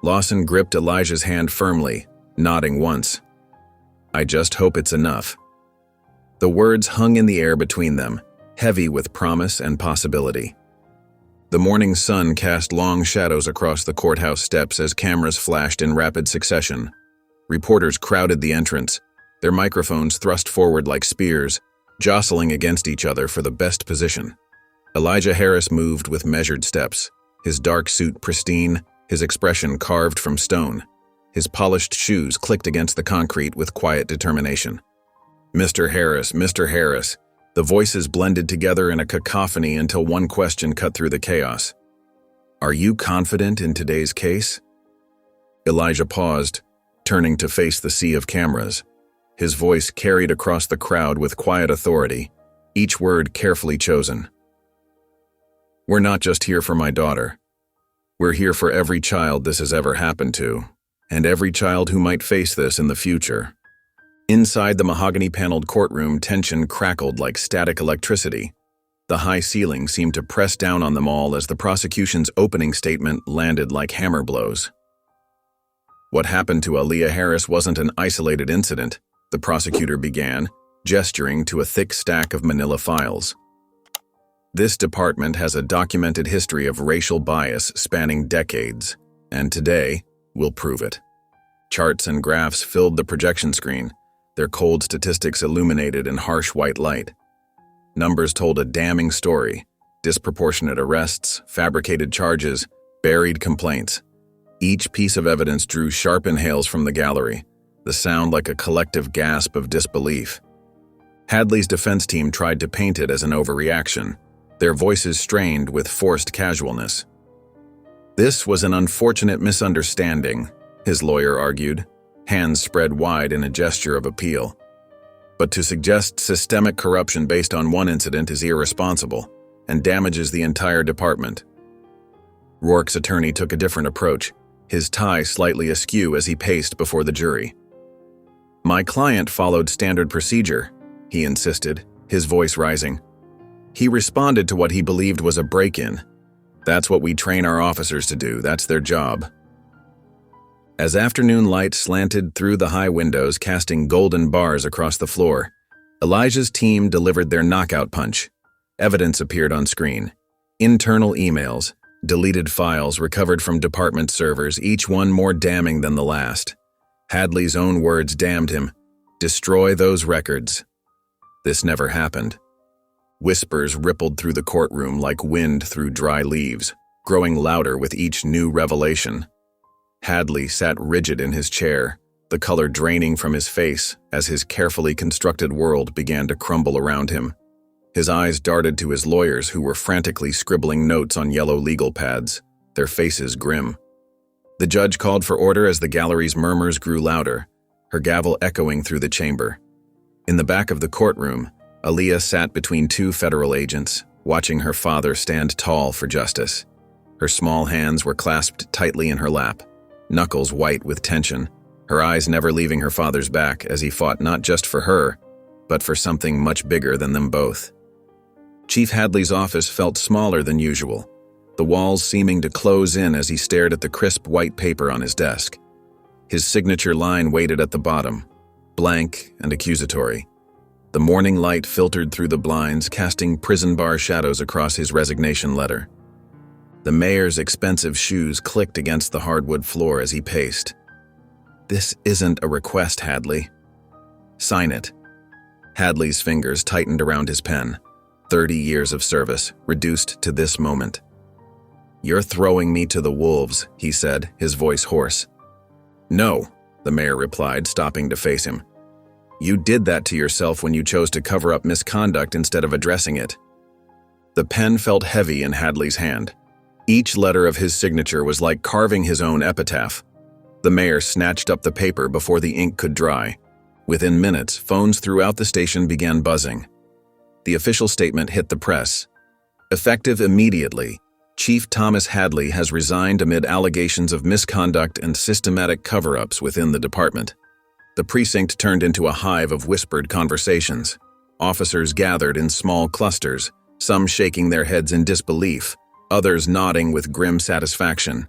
Lawson gripped Elijah's hand firmly, nodding once. "I just hope it's enough." The words hung in the air between them, heavy with promise and possibility. The morning sun cast long shadows across the courthouse steps as cameras flashed in rapid succession. Reporters crowded the entrance, their microphones thrust forward like spears, jostling against each other for the best position. Elijah Harris moved with measured steps, his dark suit pristine, his expression carved from stone. His polished shoes clicked against the concrete with quiet determination. "Mr. Harris, Mr. Harris." The voices blended together in a cacophony until one question cut through the chaos. "Are you confident in today's case?" Elijah paused, turning to face the sea of cameras. His voice carried across the crowd with quiet authority, each word carefully chosen. "We're not just here for my daughter. We're here for every child this has ever happened to, and every child who might face this in the future." Inside the mahogany-paneled courtroom, tension crackled like static electricity. The high ceiling seemed to press down on them all as the prosecution's opening statement landed like hammer blows. "What happened to Aaliyah Harris wasn't an isolated incident," the prosecutor began, gesturing to a thick stack of manila files. "This department has a documented history of racial bias spanning decades, and today we'll prove it." Charts and graphs filled the projection screen, their cold statistics illuminated in harsh white light. Numbers told a damning story: disproportionate arrests, fabricated charges, buried complaints. Each piece of evidence drew sharp inhales from the gallery, the sound like a collective gasp of disbelief. Hadley's defense team tried to paint it as an overreaction, their voices strained with forced casualness. "This was an unfortunate misunderstanding," his lawyer argued, hands spread wide in a gesture of appeal. "But to suggest systemic corruption based on one incident is irresponsible and damages the entire department." Rourke's attorney took a different approach, his tie slightly askew as he paced before the jury. "My client followed standard procedure," he insisted, his voice rising. "He responded to what he believed was a break-in. That's what we train our officers to do, that's their job." As afternoon light slanted through the high windows, casting golden bars across the floor, Elijah's team delivered their knockout punch. Evidence appeared on screen. Internal emails, deleted files recovered from department servers, each one more damning than the last. Hadley's own words damned him. "Destroy those records." This never happened. Whispers rippled through the courtroom like wind through dry leaves, growing louder with each new revelation. Hadley sat rigid in his chair, the color draining from his face as his carefully constructed world began to crumble around him. His eyes darted to his lawyers who were frantically scribbling notes on yellow legal pads, their faces grim. The judge called for order as the gallery's murmurs grew louder, her gavel echoing through the chamber. In the back of the courtroom, Aaliyah sat between two federal agents, watching her father stand tall for justice. Her small hands were clasped tightly in her lap, knuckles white with tension, her eyes never leaving her father's back as he fought not just for her, but for something much bigger than them both. Chief Hadley's office felt smaller than usual, the walls seeming to close in as he stared at the crisp white paper on his desk. His signature line waited at the bottom, blank and accusatory. The morning light filtered through the blinds, casting prison bar shadows across his resignation letter. The mayor's expensive shoes clicked against the hardwood floor as he paced. "This isn't a request, Hadley. Sign it." Hadley's fingers tightened around his pen. 30 years of service, reduced to this moment. "You're throwing me to the wolves," he said, his voice hoarse. "No," the mayor replied, stopping to face him. "You did that to yourself when you chose to cover up misconduct instead of addressing it." The pen felt heavy in Hadley's hand. Each letter of his signature was like carving his own epitaph. The mayor snatched up the paper before the ink could dry. Within minutes, phones throughout the station began buzzing. The official statement hit the press. Effective immediately, Chief Thomas Hadley has resigned amid allegations of misconduct and systematic cover-ups within the department. The precinct turned into a hive of whispered conversations. Officers gathered in small clusters, some shaking their heads in disbelief, others nodding with grim satisfaction.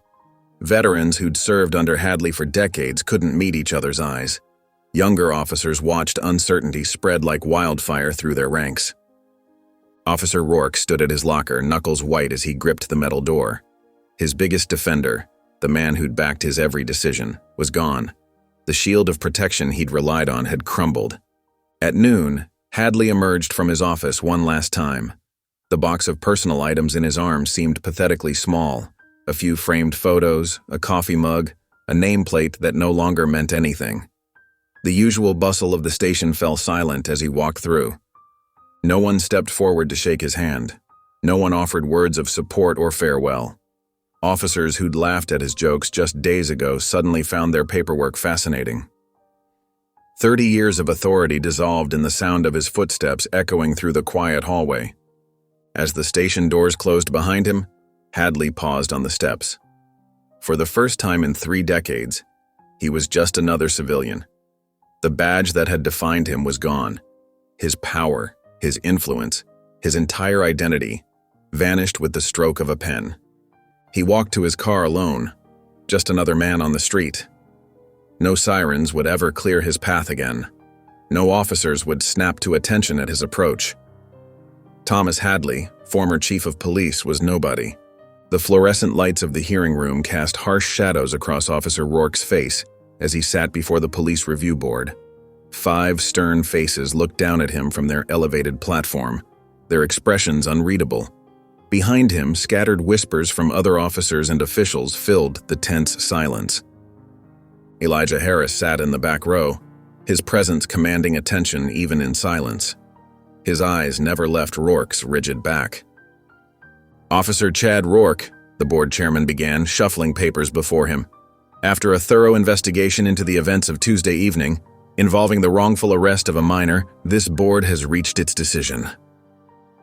Veterans who'd served under Hadley for decades couldn't meet each other's eyes. Younger officers watched uncertainty spread like wildfire through their ranks. Officer Rourke stood at his locker, knuckles white as he gripped the metal door. His biggest defender, the man who'd backed his every decision, was gone. The shield of protection he'd relied on had crumbled. At noon, Hadley emerged from his office one last time. The box of personal items in his arms seemed pathetically small. A few framed photos, a coffee mug, a nameplate that no longer meant anything. The usual bustle of the station fell silent as he walked through. No one stepped forward to shake his hand. No one offered words of support or farewell. Officers who'd laughed at his jokes just days ago suddenly found their paperwork fascinating. 30 years of authority dissolved in the sound of his footsteps echoing through the quiet hallway. As the station doors closed behind him, Hadley paused on the steps. For the first time in 3 decades, he was just another civilian. The badge that had defined him was gone. His power, his influence, his entire identity, vanished with the stroke of a pen. He walked to his car alone, just another man on the street. No sirens would ever clear his path again. No officers would snap to attention at his approach. Thomas Hadley, former chief of police, was nobody. The fluorescent lights of the hearing room cast harsh shadows across Officer Rourke's face as he sat before the police review board. 5 stern faces looked down at him from their elevated platform, their expressions unreadable. Behind him, scattered whispers from other officers and officials filled the tense silence. Elijah Harris sat in the back row, his presence commanding attention even in silence. His eyes never left Rourke's rigid back. "Officer Chad Rourke," the board chairman began, shuffling papers before him. "After a thorough investigation into the events of Tuesday evening, involving the wrongful arrest of a minor, this board has reached its decision."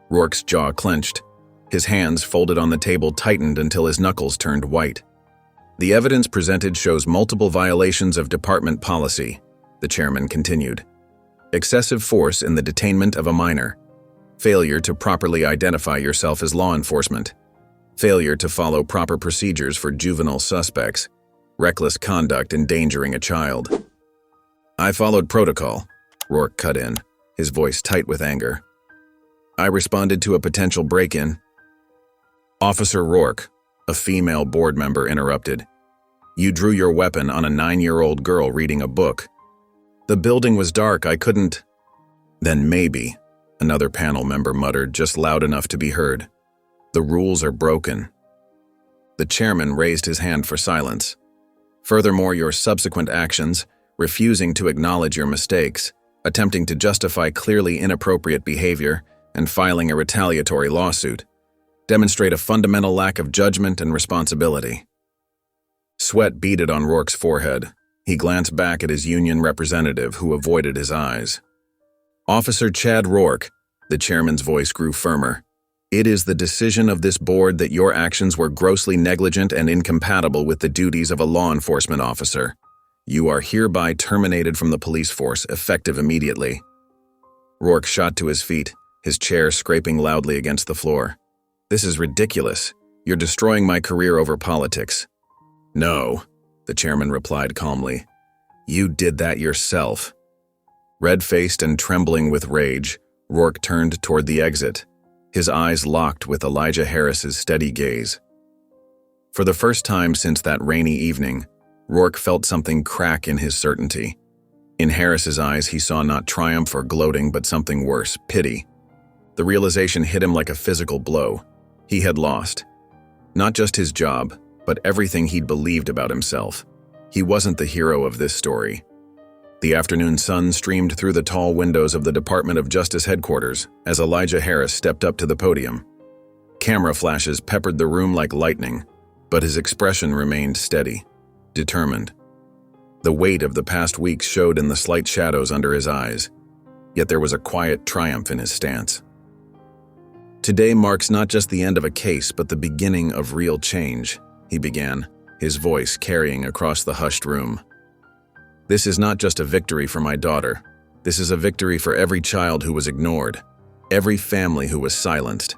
Rourke's jaw clenched. His hands, folded on the table, tightened until his knuckles turned white. "The evidence presented shows multiple violations of department policy," the chairman continued. "Excessive force in the detainment of a minor. Failure to properly identify yourself as law enforcement. Failure to follow proper procedures for juvenile suspects. Reckless conduct endangering a child." "I followed protocol," Rourke cut in, his voice tight with anger. "I responded to a potential break-in." "Officer Rourke," a female board member interrupted. "You drew your weapon on a 9-year-old girl reading a book. The building was dark, I couldn't—" "Then maybe," another panel member muttered, just loud enough to be heard. "The rules are broken." The chairman raised his hand for silence. "Furthermore, your subsequent actions, refusing to acknowledge your mistakes, attempting to justify clearly inappropriate behavior, and filing a retaliatory lawsuit, demonstrate a fundamental lack of judgment and responsibility." Sweat beaded on Rourke's forehead. He glanced back at his union representative, who avoided his eyes. "Officer Chad Rourke," the chairman's voice grew firmer, "it is the decision of this board that your actions were grossly negligent and incompatible with the duties of a law enforcement officer. You are hereby terminated from the police force, effective immediately." Rourke shot to his feet, his chair scraping loudly against the floor. "This is ridiculous. You're destroying my career over politics." "No," the chairman replied calmly. "You did that yourself." Red-faced and trembling with rage, Rourke turned toward the exit, his eyes locked with Elijah Harris's steady gaze. For the first time since that rainy evening, Rourke felt something crack in his certainty. In Harris's eyes, he saw not triumph or gloating, but something worse, pity. The realization hit him like a physical blow. He had lost. Not just his job, but everything he'd believed about himself. He wasn't the hero of this story. The afternoon sun streamed through the tall windows of the Department of Justice headquarters as Elijah Harris stepped up to the podium. Camera flashes peppered the room like lightning, but his expression remained steady, determined. The weight of the past weeks showed in the slight shadows under his eyes, yet there was a quiet triumph in his stance. "Today marks not just the end of a case, but the beginning of real change," he began, his voice carrying across the hushed room. "This is not just a victory for my daughter. This is a victory for every child who was ignored, every family who was silenced,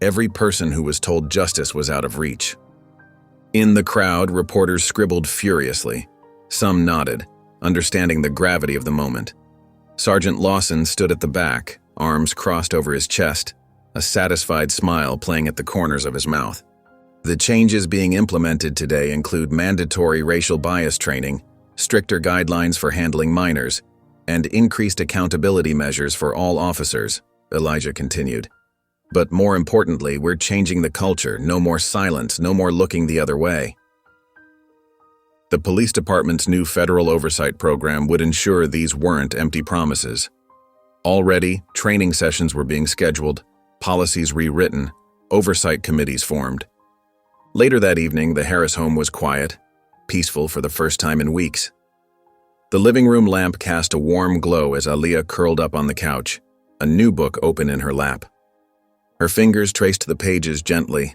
every person who was told justice was out of reach." In the crowd, reporters scribbled furiously. Some nodded, understanding the gravity of the moment. Sergeant Lawson stood at the back, arms crossed over his chest, a satisfied smile playing at the corners of his mouth. The changes being implemented today include mandatory racial bias training, stricter guidelines for handling minors, and increased accountability measures for all officers, Elijah continued. "But more importantly, we're changing the culture. No more silence, no more looking the other way." The police department's new federal oversight program would ensure these weren't empty promises. Already, training sessions were being scheduled, policies rewritten, oversight committees formed. Later that evening, the Harris home was quiet, peaceful for the first time in weeks. The living room lamp cast a warm glow as Aaliyah curled up on the couch, a new book open in her lap. Her fingers traced the pages gently,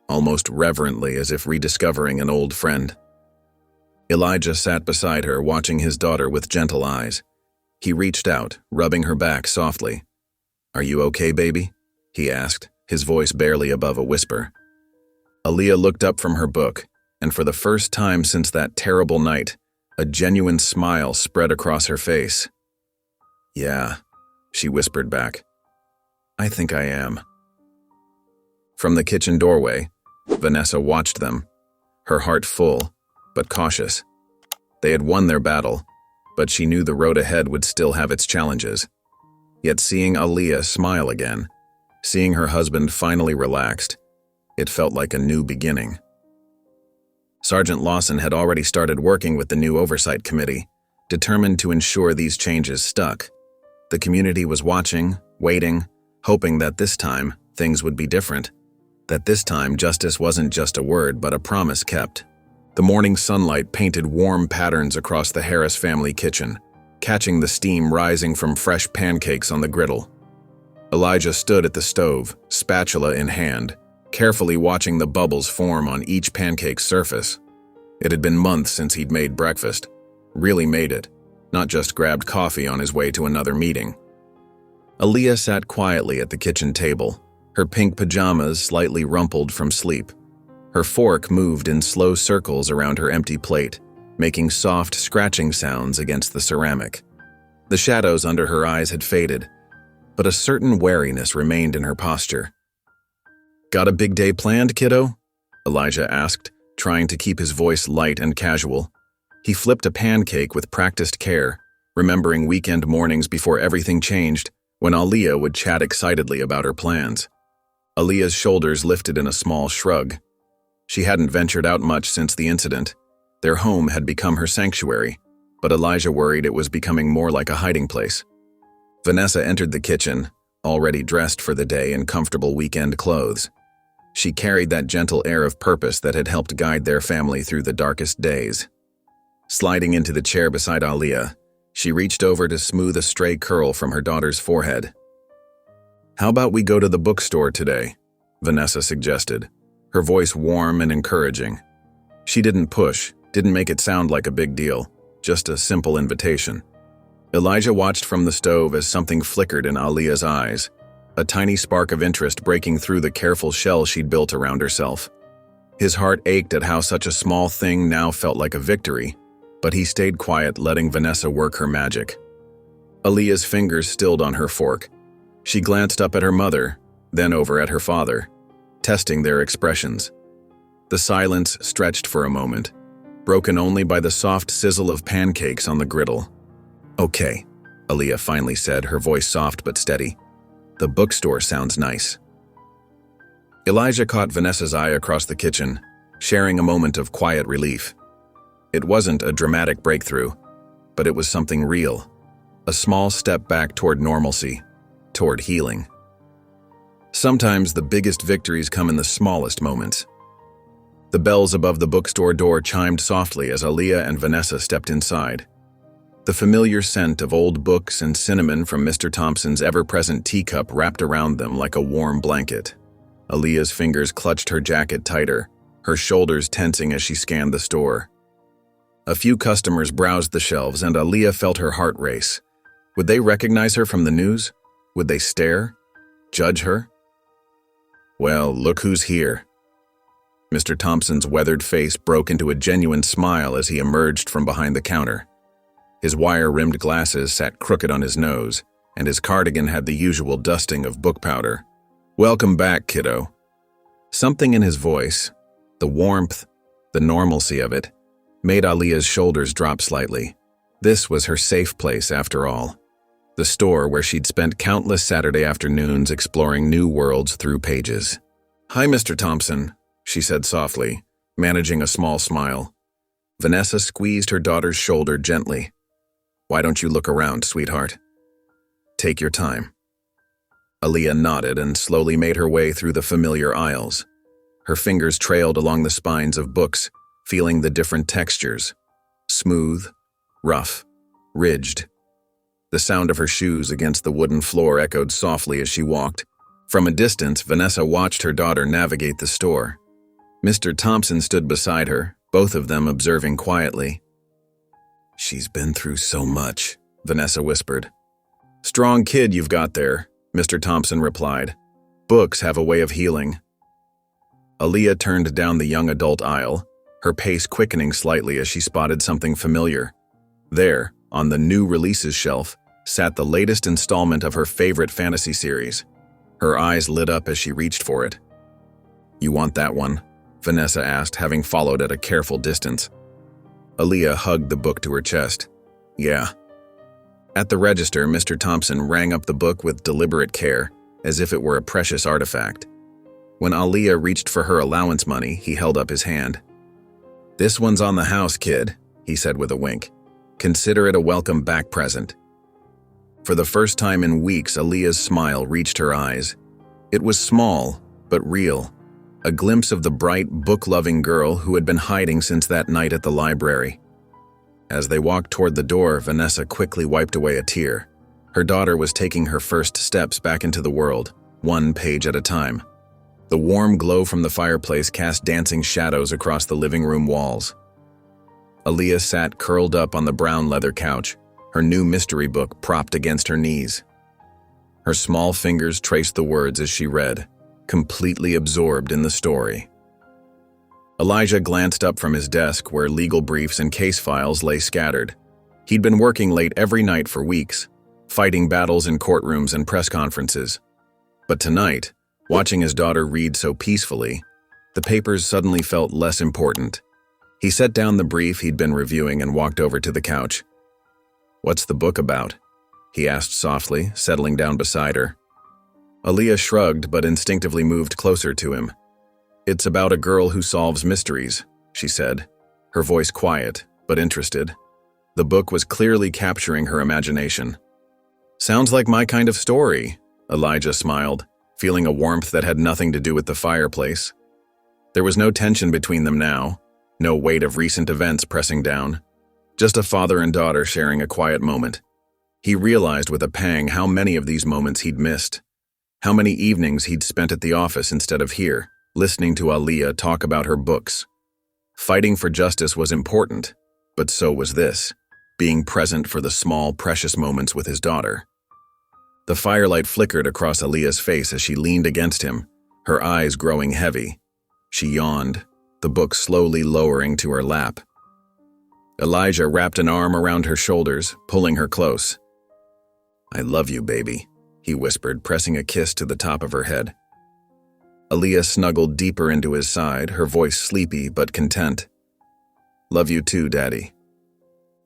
almost reverently, as if rediscovering an old friend. Elijah sat beside her, watching his daughter with gentle eyes. He reached out, rubbing her back softly. "Are you okay, baby?" he asked, his voice barely above a whisper. Aaliyah looked up from her book, and for the first time since that terrible night, a genuine smile spread across her face. "Yeah," she whispered back. "I think I am." From the kitchen doorway, Vanessa watched them, her heart full, but cautious. They had won their battle, but she knew the road ahead would still have its challenges. Yet seeing Aaliyah smile again, seeing her husband finally relaxed, it felt like a new beginning. Sergeant Lawson had already started working with the new oversight committee, determined to ensure these changes stuck. The community was watching, waiting, hoping that this time things would be different, that this time justice wasn't just a word but a promise kept. The morning sunlight painted warm patterns across the Harris family kitchen, catching the steam rising from fresh pancakes on the griddle. Elijah stood at the stove, spatula in hand, carefully watching the bubbles form on each pancake's surface. It had been months since he'd made breakfast, really made it, not just grabbed coffee on his way to another meeting. Aaliyah sat quietly at the kitchen table, her pink pajamas slightly rumpled from sleep. Her fork moved in slow circles around her empty plate, making soft scratching sounds against the ceramic. The shadows under her eyes had faded, but a certain wariness remained in her posture. "Got a big day planned, kiddo?" Elijah asked, trying to keep his voice light and casual. He flipped a pancake with practiced care, remembering weekend mornings before everything changed, when Aaliyah would chat excitedly about her plans. Aaliyah's shoulders lifted in a small shrug. She hadn't ventured out much since the incident. Their home had become her sanctuary, but Elijah worried it was becoming more like a hiding place. Vanessa entered the kitchen, already dressed for the day in comfortable weekend clothes. She carried that gentle air of purpose that had helped guide their family through the darkest days. Sliding into the chair beside Aaliyah, she reached over to smooth a stray curl from her daughter's forehead. "How about we go to the bookstore today?" Vanessa suggested, her voice warm and encouraging. She didn't push, didn't make it sound like a big deal, just a simple invitation. Elijah watched from the stove as something flickered in Aaliyah's eyes, a tiny spark of interest breaking through the careful shell she'd built around herself. His heart ached at how such a small thing now felt like a victory, but he stayed quiet, letting Vanessa work her magic. Aaliyah's fingers stilled on her fork. She glanced up at her mother, then over at her father, testing their expressions. The silence stretched for a moment, broken only by the soft sizzle of pancakes on the griddle. "Okay," Aaliyah finally said, her voice soft but steady. "The bookstore sounds nice." Elijah caught Vanessa's eye across the kitchen, sharing a moment of quiet relief. It wasn't a dramatic breakthrough, but it was something real, a small step back toward normalcy, toward healing. Sometimes the biggest victories come in the smallest moments. The bells above the bookstore door chimed softly as Aaliyah and Vanessa stepped inside. The familiar scent of old books and cinnamon from Mr. Thompson's ever-present teacup wrapped around them like a warm blanket. Aaliyah's fingers clutched her jacket tighter, her shoulders tensing as she scanned the store. A few customers browsed the shelves, and Aaliyah felt her heart race. Would they recognize her from the news? Would they stare? Judge her? "Well, look who's here." Mr. Thompson's weathered face broke into a genuine smile as he emerged from behind the counter. His wire-rimmed glasses sat crooked on his nose, and his cardigan had the usual dusting of book powder. "Welcome back, kiddo." Something in his voice, the warmth, the normalcy of it, made Aaliyah's shoulders drop slightly. This was her safe place after all. The store where she'd spent countless Saturday afternoons exploring new worlds through pages. "Hi, Mr. Thompson," she said softly, managing a small smile. Vanessa squeezed her daughter's shoulder gently. "Why don't you look around, sweetheart? Take your time." Aaliyah nodded and slowly made her way through the familiar aisles. Her fingers trailed along the spines of books, feeling the different textures. Smooth, rough, ridged. The sound of her shoes against the wooden floor echoed softly as she walked. From a distance, Vanessa watched her daughter navigate the store. Mr. Thompson stood beside her, both of them observing quietly. "She's been through so much," Vanessa whispered. "Strong kid you've got there," Mr. Thompson replied. "Books have a way of healing." Aaliyah turned down the young adult aisle, her pace quickening slightly as she spotted something familiar. There, on the new releases shelf, sat the latest installment of her favorite fantasy series. Her eyes lit up as she reached for it. "You want that one?" Vanessa asked, having followed at a careful distance. Aaliyah hugged the book to her chest. Yeah. At the register, Mr. Thompson rang up the book with deliberate care, as if it were a precious artifact. When Aaliyah reached for her allowance money, he held up his hand. "This one's on the house, kid," he said with a wink. "Consider it a welcome back present." For the first time in weeks, Aaliyah's smile reached her eyes. It was small, but real. A glimpse of the bright, book-loving girl who had been hiding since that night at the library. As they walked toward the door, Vanessa quickly wiped away a tear. Her daughter was taking her first steps back into the world, one page at a time. The warm glow from the fireplace cast dancing shadows across the living room walls. Aaliyah sat curled up on the brown leather couch, her new mystery book propped against her knees. Her small fingers traced the words as she read, completely absorbed in the story. Elijah glanced up from his desk where legal briefs and case files lay scattered. He'd been working late every night for weeks, fighting battles in courtrooms and press conferences. But tonight, watching his daughter read so peacefully, the papers suddenly felt less important. He set down the brief he'd been reviewing and walked over to the couch. "What's the book about?" he asked softly, settling down beside her. Aaliyah shrugged but instinctively moved closer to him. "It's about a girl who solves mysteries," she said, her voice quiet but interested. The book was clearly capturing her imagination. "Sounds like my kind of story," Elijah smiled, feeling a warmth that had nothing to do with the fireplace. There was no tension between them now, no weight of recent events pressing down, just a father and daughter sharing a quiet moment. He realized with a pang how many of these moments he'd missed. How many evenings he'd spent at the office instead of here, listening to Aaliyah talk about her books. Fighting for justice was important, but so was this, being present for the small, precious moments with his daughter. The firelight flickered across Aaliyah's face as she leaned against him, her eyes growing heavy. She yawned, the book slowly lowering to her lap. Elijah wrapped an arm around her shoulders, pulling her close. "I love you, baby," he whispered, pressing a kiss to the top of her head. Aaliyah snuggled deeper into his side, her voice sleepy but content. "Love you too, Daddy."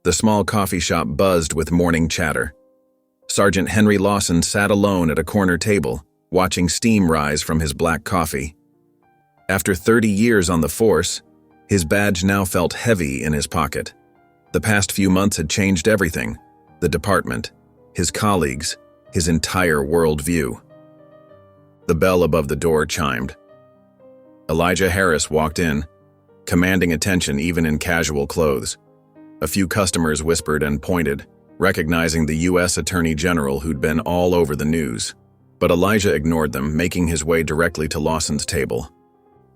The small coffee shop buzzed with morning chatter. Sergeant Henry Lawson sat alone at a corner table, watching steam rise from his black coffee. After 30 years on the force, his badge now felt heavy in his pocket. The past few months had changed everything: the department, his colleagues, his entire worldview. The bell above the door chimed. Elijah Harris walked in, commanding attention even in casual clothes. A few customers whispered and pointed, recognizing the U.S. Attorney General who'd been all over the news. But Elijah ignored them, making his way directly to Lawson's table.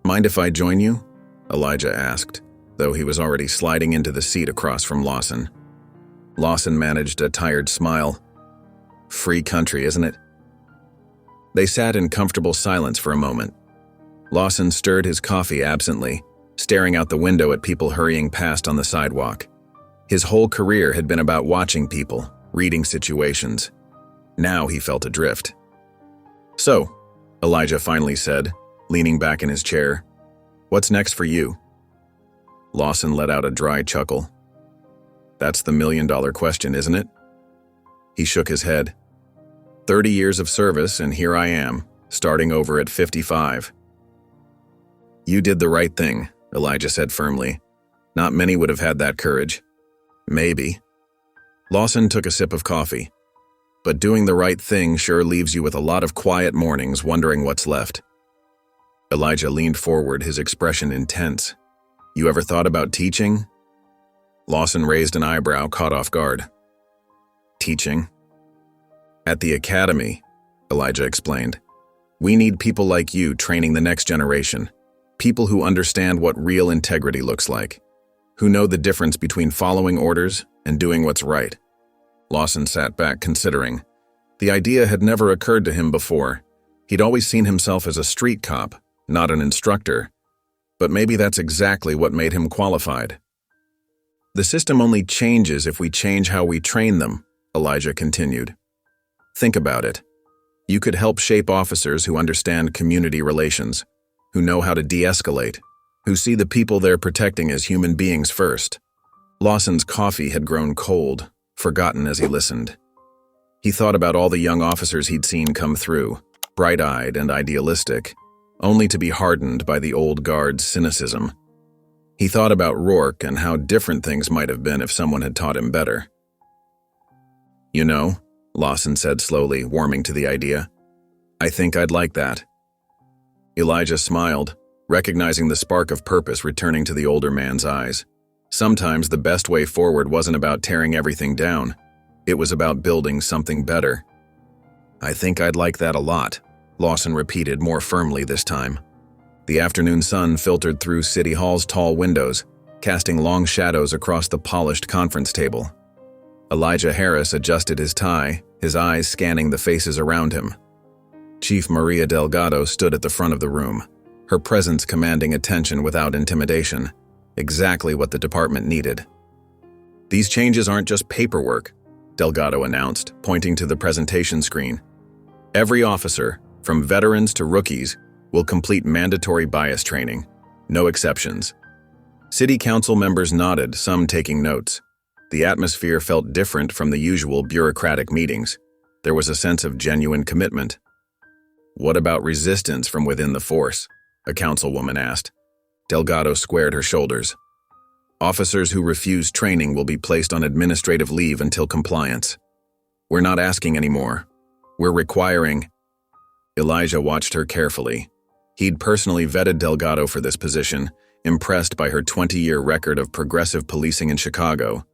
"Mind if I join you?" Elijah asked, though he was already sliding into the seat across from Lawson. Lawson managed a tired smile. "Free country, isn't it?" They sat in comfortable silence for a moment. Lawson stirred his coffee absently, staring out the window at people hurrying past on the sidewalk. His whole career had been about watching people, reading situations. Now he felt adrift. "So," Elijah finally said, leaning back in his chair, "what's next for you?" Lawson let out a dry chuckle. "That's the million-dollar question, isn't it?" He shook his head. 30 years of service, and here I am, starting over at 55. "You did the right thing," Elijah said firmly. "Not many would have had that courage." "Maybe." Lawson took a sip of coffee. "But doing the right thing sure leaves you with a lot of quiet mornings wondering what's left." Elijah leaned forward, his expression intense. "You ever thought about teaching?" Lawson raised an eyebrow, caught off guard. "Teaching?" "At the academy," Elijah explained. "We need people like you training the next generation. People who understand what real integrity looks like. Who know the difference between following orders and doing what's right." Lawson sat back, considering. The idea had never occurred to him before. He'd always seen himself as a street cop, not an instructor. But maybe that's exactly what made him qualified. "The system only changes if we change how we train them," Elijah continued. "Think about it. You could help shape officers who understand community relations, who know how to de-escalate, who see the people they're protecting as human beings first." Lawson's coffee had grown cold, forgotten as he listened. He thought about all the young officers he'd seen come through, bright-eyed and idealistic, only to be hardened by the old guard's cynicism. He thought about Rourke and how different things might have been if someone had taught him better. "You know," Lawson said slowly, warming to the idea, "I think I'd like that." Elijah smiled, recognizing the spark of purpose returning to the older man's eyes. Sometimes the best way forward wasn't about tearing everything down. It was about building something better. "I think I'd like that a lot," Lawson repeated more firmly this time. The afternoon sun filtered through City Hall's tall windows, casting long shadows across the polished conference table. Elijah Harris adjusted his tie, his eyes scanning the faces around him. Chief Maria Delgado stood at the front of the room, her presence commanding attention without intimidation, exactly what the department needed. "These changes aren't just paperwork," Delgado announced, pointing to the presentation screen. "Every officer, from veterans to rookies, will complete mandatory bias training, no exceptions." City council members nodded, some taking notes. The atmosphere felt different from the usual bureaucratic meetings. There was a sense of genuine commitment. "What about resistance from within the force?" a councilwoman asked. Delgado squared her shoulders. "Officers who refuse training will be placed on administrative leave until compliance. We're not asking anymore. We're requiring." Elijah watched her carefully. He'd personally vetted Delgado for this position, impressed by her 20-year record of progressive policing in Chicago.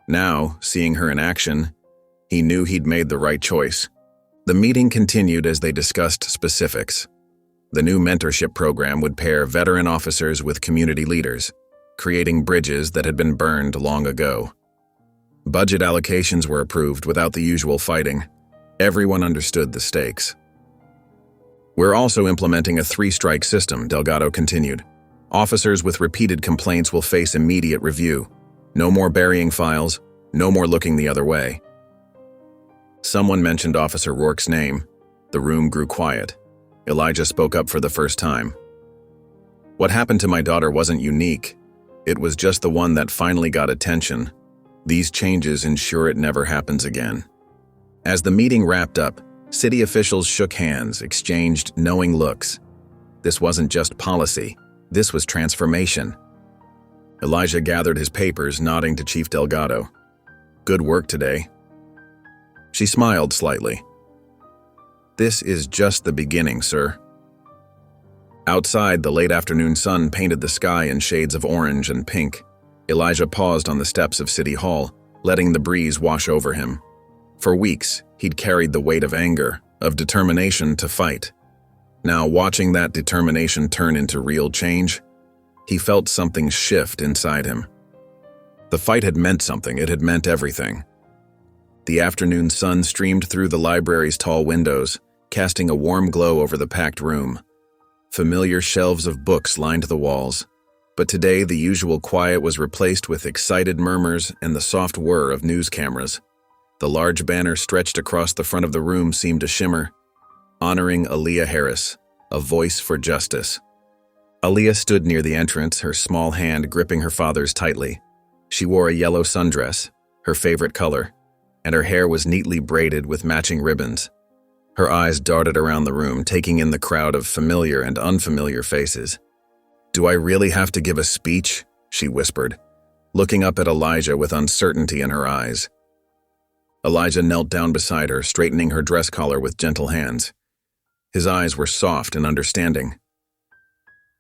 Now, seeing her in action, he knew he'd made the right choice. The meeting continued as they discussed specifics. The new mentorship program would pair veteran officers with community leaders, creating bridges that had been burned long ago. Budget allocations were approved without the usual fighting. Everyone understood the stakes. "We're also implementing a 3-strike system," Delgado continued. "Officers with repeated complaints will face immediate review. No more burying files, no more looking the other way." Someone mentioned Officer Rourke's name. The room grew quiet. Elijah spoke up for the first time. "What happened to my daughter wasn't unique. It was just the one that finally got attention. These changes ensure it never happens again." As the meeting wrapped up, city officials shook hands, exchanged knowing looks. This wasn't just policy. This was transformation. Elijah gathered his papers, nodding to Chief Delgado. "Good work today." She smiled slightly. "This is just the beginning, sir." Outside, the late afternoon sun painted the sky in shades of orange and pink. Elijah paused on the steps of City Hall, letting the breeze wash over him. For weeks, he'd carried the weight of anger, of determination to fight. Now, watching that determination turn into real change, he felt something shift inside him. The fight had meant something. It had meant everything. The afternoon sun streamed through the library's tall windows, casting a warm glow over the packed room. Familiar shelves of books lined the walls, but today the usual quiet was replaced with excited murmurs and the soft whir of news cameras. The large banner stretched across the front of the room seemed to shimmer, honoring Aaliyah Harris, a voice for justice. Aaliyah stood near the entrance, her small hand gripping her father's tightly. She wore a yellow sundress, her favorite color, and her hair was neatly braided with matching ribbons. Her eyes darted around the room, taking in the crowd of familiar and unfamiliar faces. "Do I really have to give a speech?" she whispered, looking up at Elijah with uncertainty in her eyes. Elijah knelt down beside her, straightening her dress collar with gentle hands. His eyes were soft and understanding.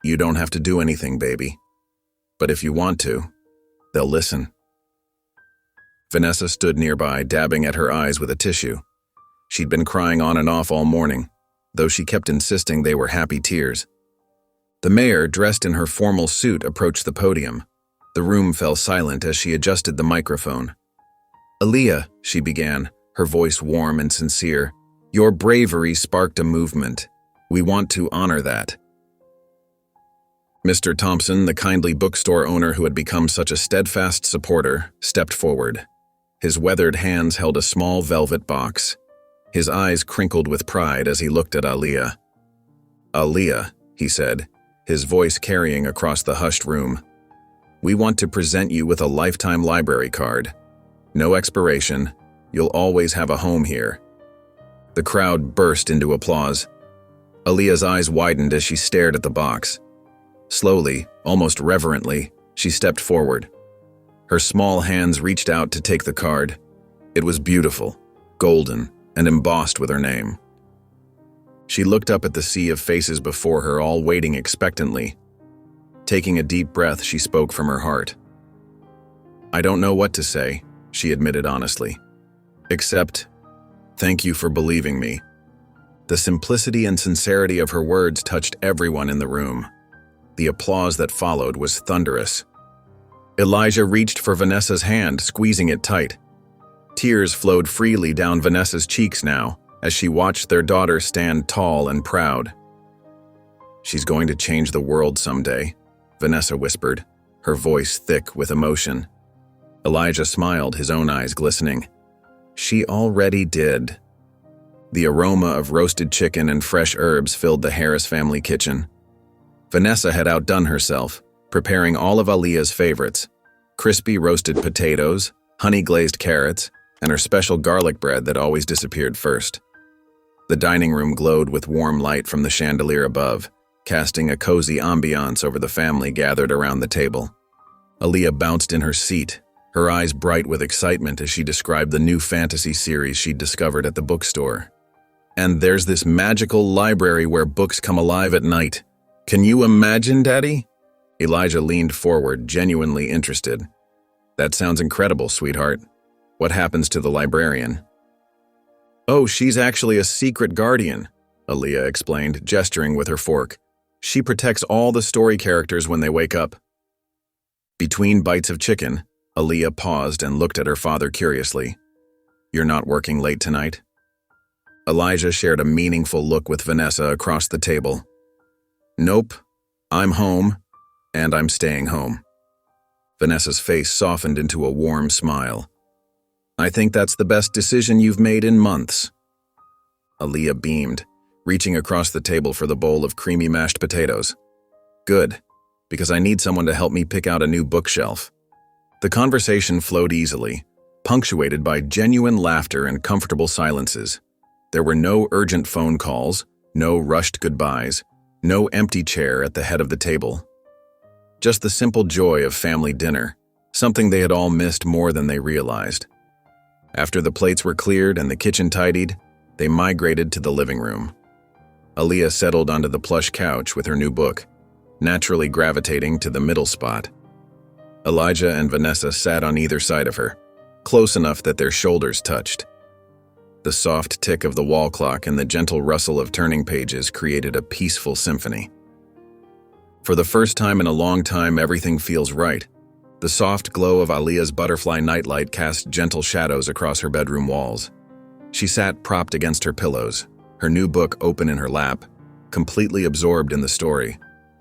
"You don't have to do anything, baby. But if you want to, they'll listen." Vanessa stood nearby, dabbing at her eyes with a tissue. She'd been crying on and off all morning, though she kept insisting they were happy tears. The mayor, dressed in her formal suit, approached the podium. The room fell silent as she adjusted the microphone. "Aaliyah," she began, her voice warm and sincere, "your bravery sparked a movement. We want to honor that." Mr. Thompson, the kindly bookstore owner who had become such a steadfast supporter, stepped forward. His weathered hands held a small velvet box. His eyes crinkled with pride as he looked at Aaliyah. "Aaliyah," he said, his voice carrying across the hushed room, "we want to present you with a lifetime library card. No expiration. You'll always have a home here." The crowd burst into applause. Aaliyah's eyes widened as she stared at the box. Slowly, almost reverently, she stepped forward. Her small hands reached out to take the card. It was beautiful, golden, and embossed with her name. She looked up at the sea of faces before her, all waiting expectantly. Taking a deep breath, she spoke from her heart. "I don't know what to say," she admitted honestly. "Except, thank you for believing me." The simplicity and sincerity of her words touched everyone in the room. The applause that followed was thunderous. Elijah reached for Vanessa's hand, squeezing it tight. Tears flowed freely down Vanessa's cheeks now, as she watched their daughter stand tall and proud. "She's going to change the world someday," Vanessa whispered, her voice thick with emotion. Elijah smiled, his own eyes glistening. "She already did." The aroma of roasted chicken and fresh herbs filled the Harris family kitchen. Vanessa had outdone herself, preparing all of Aaliyah's favorites: crispy roasted potatoes, honey-glazed carrots, and her special garlic bread that always disappeared first. The dining room glowed with warm light from the chandelier above, casting a cozy ambiance over the family gathered around the table. Aaliyah bounced in her seat, her eyes bright with excitement as she described the new fantasy series she'd discovered at the bookstore. "And there's this magical library where books come alive at night. Can you imagine, Daddy?" Elijah leaned forward, genuinely interested. "That sounds incredible, sweetheart. What happens to the librarian?" "Oh, she's actually a secret guardian," Aaliyah explained, gesturing with her fork. "She protects all the story characters when they wake up." Between bites of chicken, Aaliyah paused and looked at her father curiously. "You're not working late tonight?" Elijah shared a meaningful look with Vanessa across the table. "Nope, I'm home, and I'm staying home." Vanessa's face softened into a warm smile. "I think that's the best decision you've made in months." Aaliyah beamed, reaching across the table for the bowl of creamy mashed potatoes. "Good, because I need someone to help me pick out a new bookshelf." The conversation flowed easily, punctuated by genuine laughter and comfortable silences. There were no urgent phone calls, no rushed goodbyes, no empty chair at the head of the table. Just the simple joy of family dinner, something they had all missed more than they realized. After the plates were cleared and the kitchen tidied, they migrated to the living room. Aaliyah settled onto the plush couch with her new book, naturally gravitating to the middle spot. Elijah and Vanessa sat on either side of her, close enough that their shoulders touched. The soft tick of the wall clock and the gentle rustle of turning pages created a peaceful symphony. For the first time in a long time, everything feels right. The soft glow of Aaliyah's butterfly nightlight cast gentle shadows across her bedroom walls. She sat propped against her pillows, her new book open in her lap, completely absorbed in the story.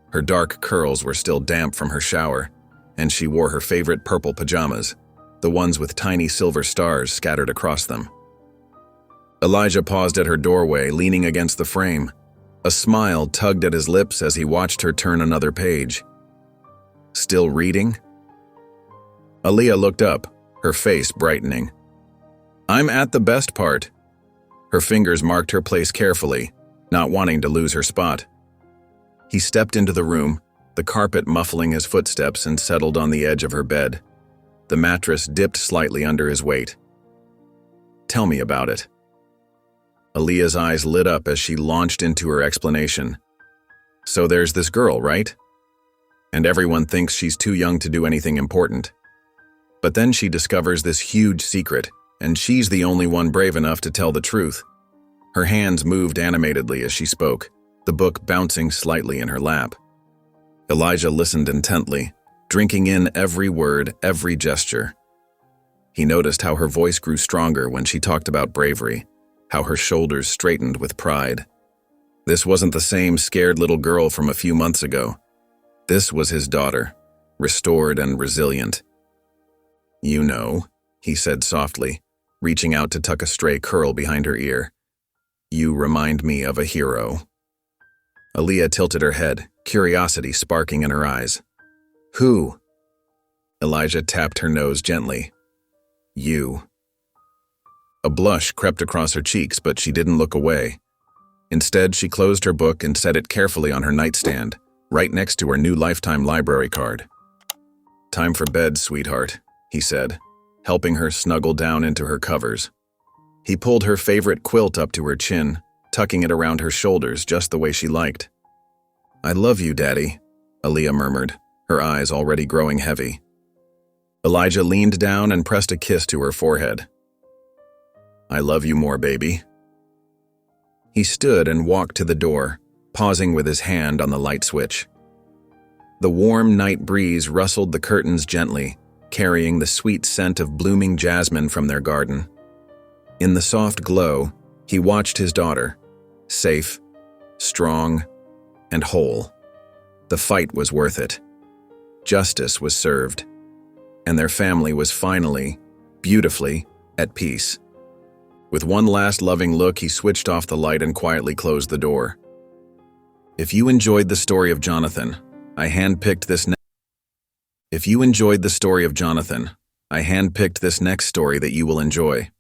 Her dark curls were still damp from her shower, and she wore her favorite purple pajamas, the ones with tiny silver stars scattered across them. Elijah paused at her doorway, leaning against the frame. A smile tugged at his lips as he watched her turn another page. "Still reading?" Aaliyah looked up, her face brightening. "I'm at the best part." Her fingers marked her place carefully, not wanting to lose her spot. He stepped into the room, the carpet muffling his footsteps, and settled on the edge of her bed. The mattress dipped slightly under his weight. "Tell me about it." Aaliyah's eyes lit up as she launched into her explanation. "So there's this girl, right? And everyone thinks she's too young to do anything important. But then she discovers this huge secret, and she's the only one brave enough to tell the truth." Her hands moved animatedly as she spoke, the book bouncing slightly in her lap. Elijah listened intently, drinking in every word, every gesture. He noticed how her voice grew stronger when she talked about bravery, how her shoulders straightened with pride. This wasn't the same scared little girl from a few months ago. This was his daughter, restored and resilient. "You know," he said softly, reaching out to tuck a stray curl behind her ear. "You remind me of a hero." Aaliyah tilted her head, curiosity sparking in her eyes. "Who?" Elijah tapped her nose gently. You. A blush crept across her cheeks, but she didn't look away. Instead, she closed her book and set it carefully on her nightstand, right next to her new lifetime library card. "Time for bed, sweetheart," he said, helping her snuggle down into her covers. He pulled her favorite quilt up to her chin, tucking it around her shoulders just the way she liked. "I love you, Daddy," Aaliyah murmured, her eyes already growing heavy. Elijah leaned down and pressed a kiss to her forehead. "I love you more, baby." He stood and walked to the door, pausing with his hand on the light switch. The warm night breeze rustled the curtains gently, carrying the sweet scent of blooming jasmine from their garden. In the soft glow, he watched his daughter, safe, strong, and whole. The fight was worth it. Justice was served, and their family was finally, beautifully, at peace. With one last loving look, he switched off the light and quietly closed the door. If you enjoyed the story of Jonathan, I handpicked this next story that you will enjoy.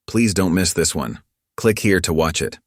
Please don't miss this one. Click here to watch it.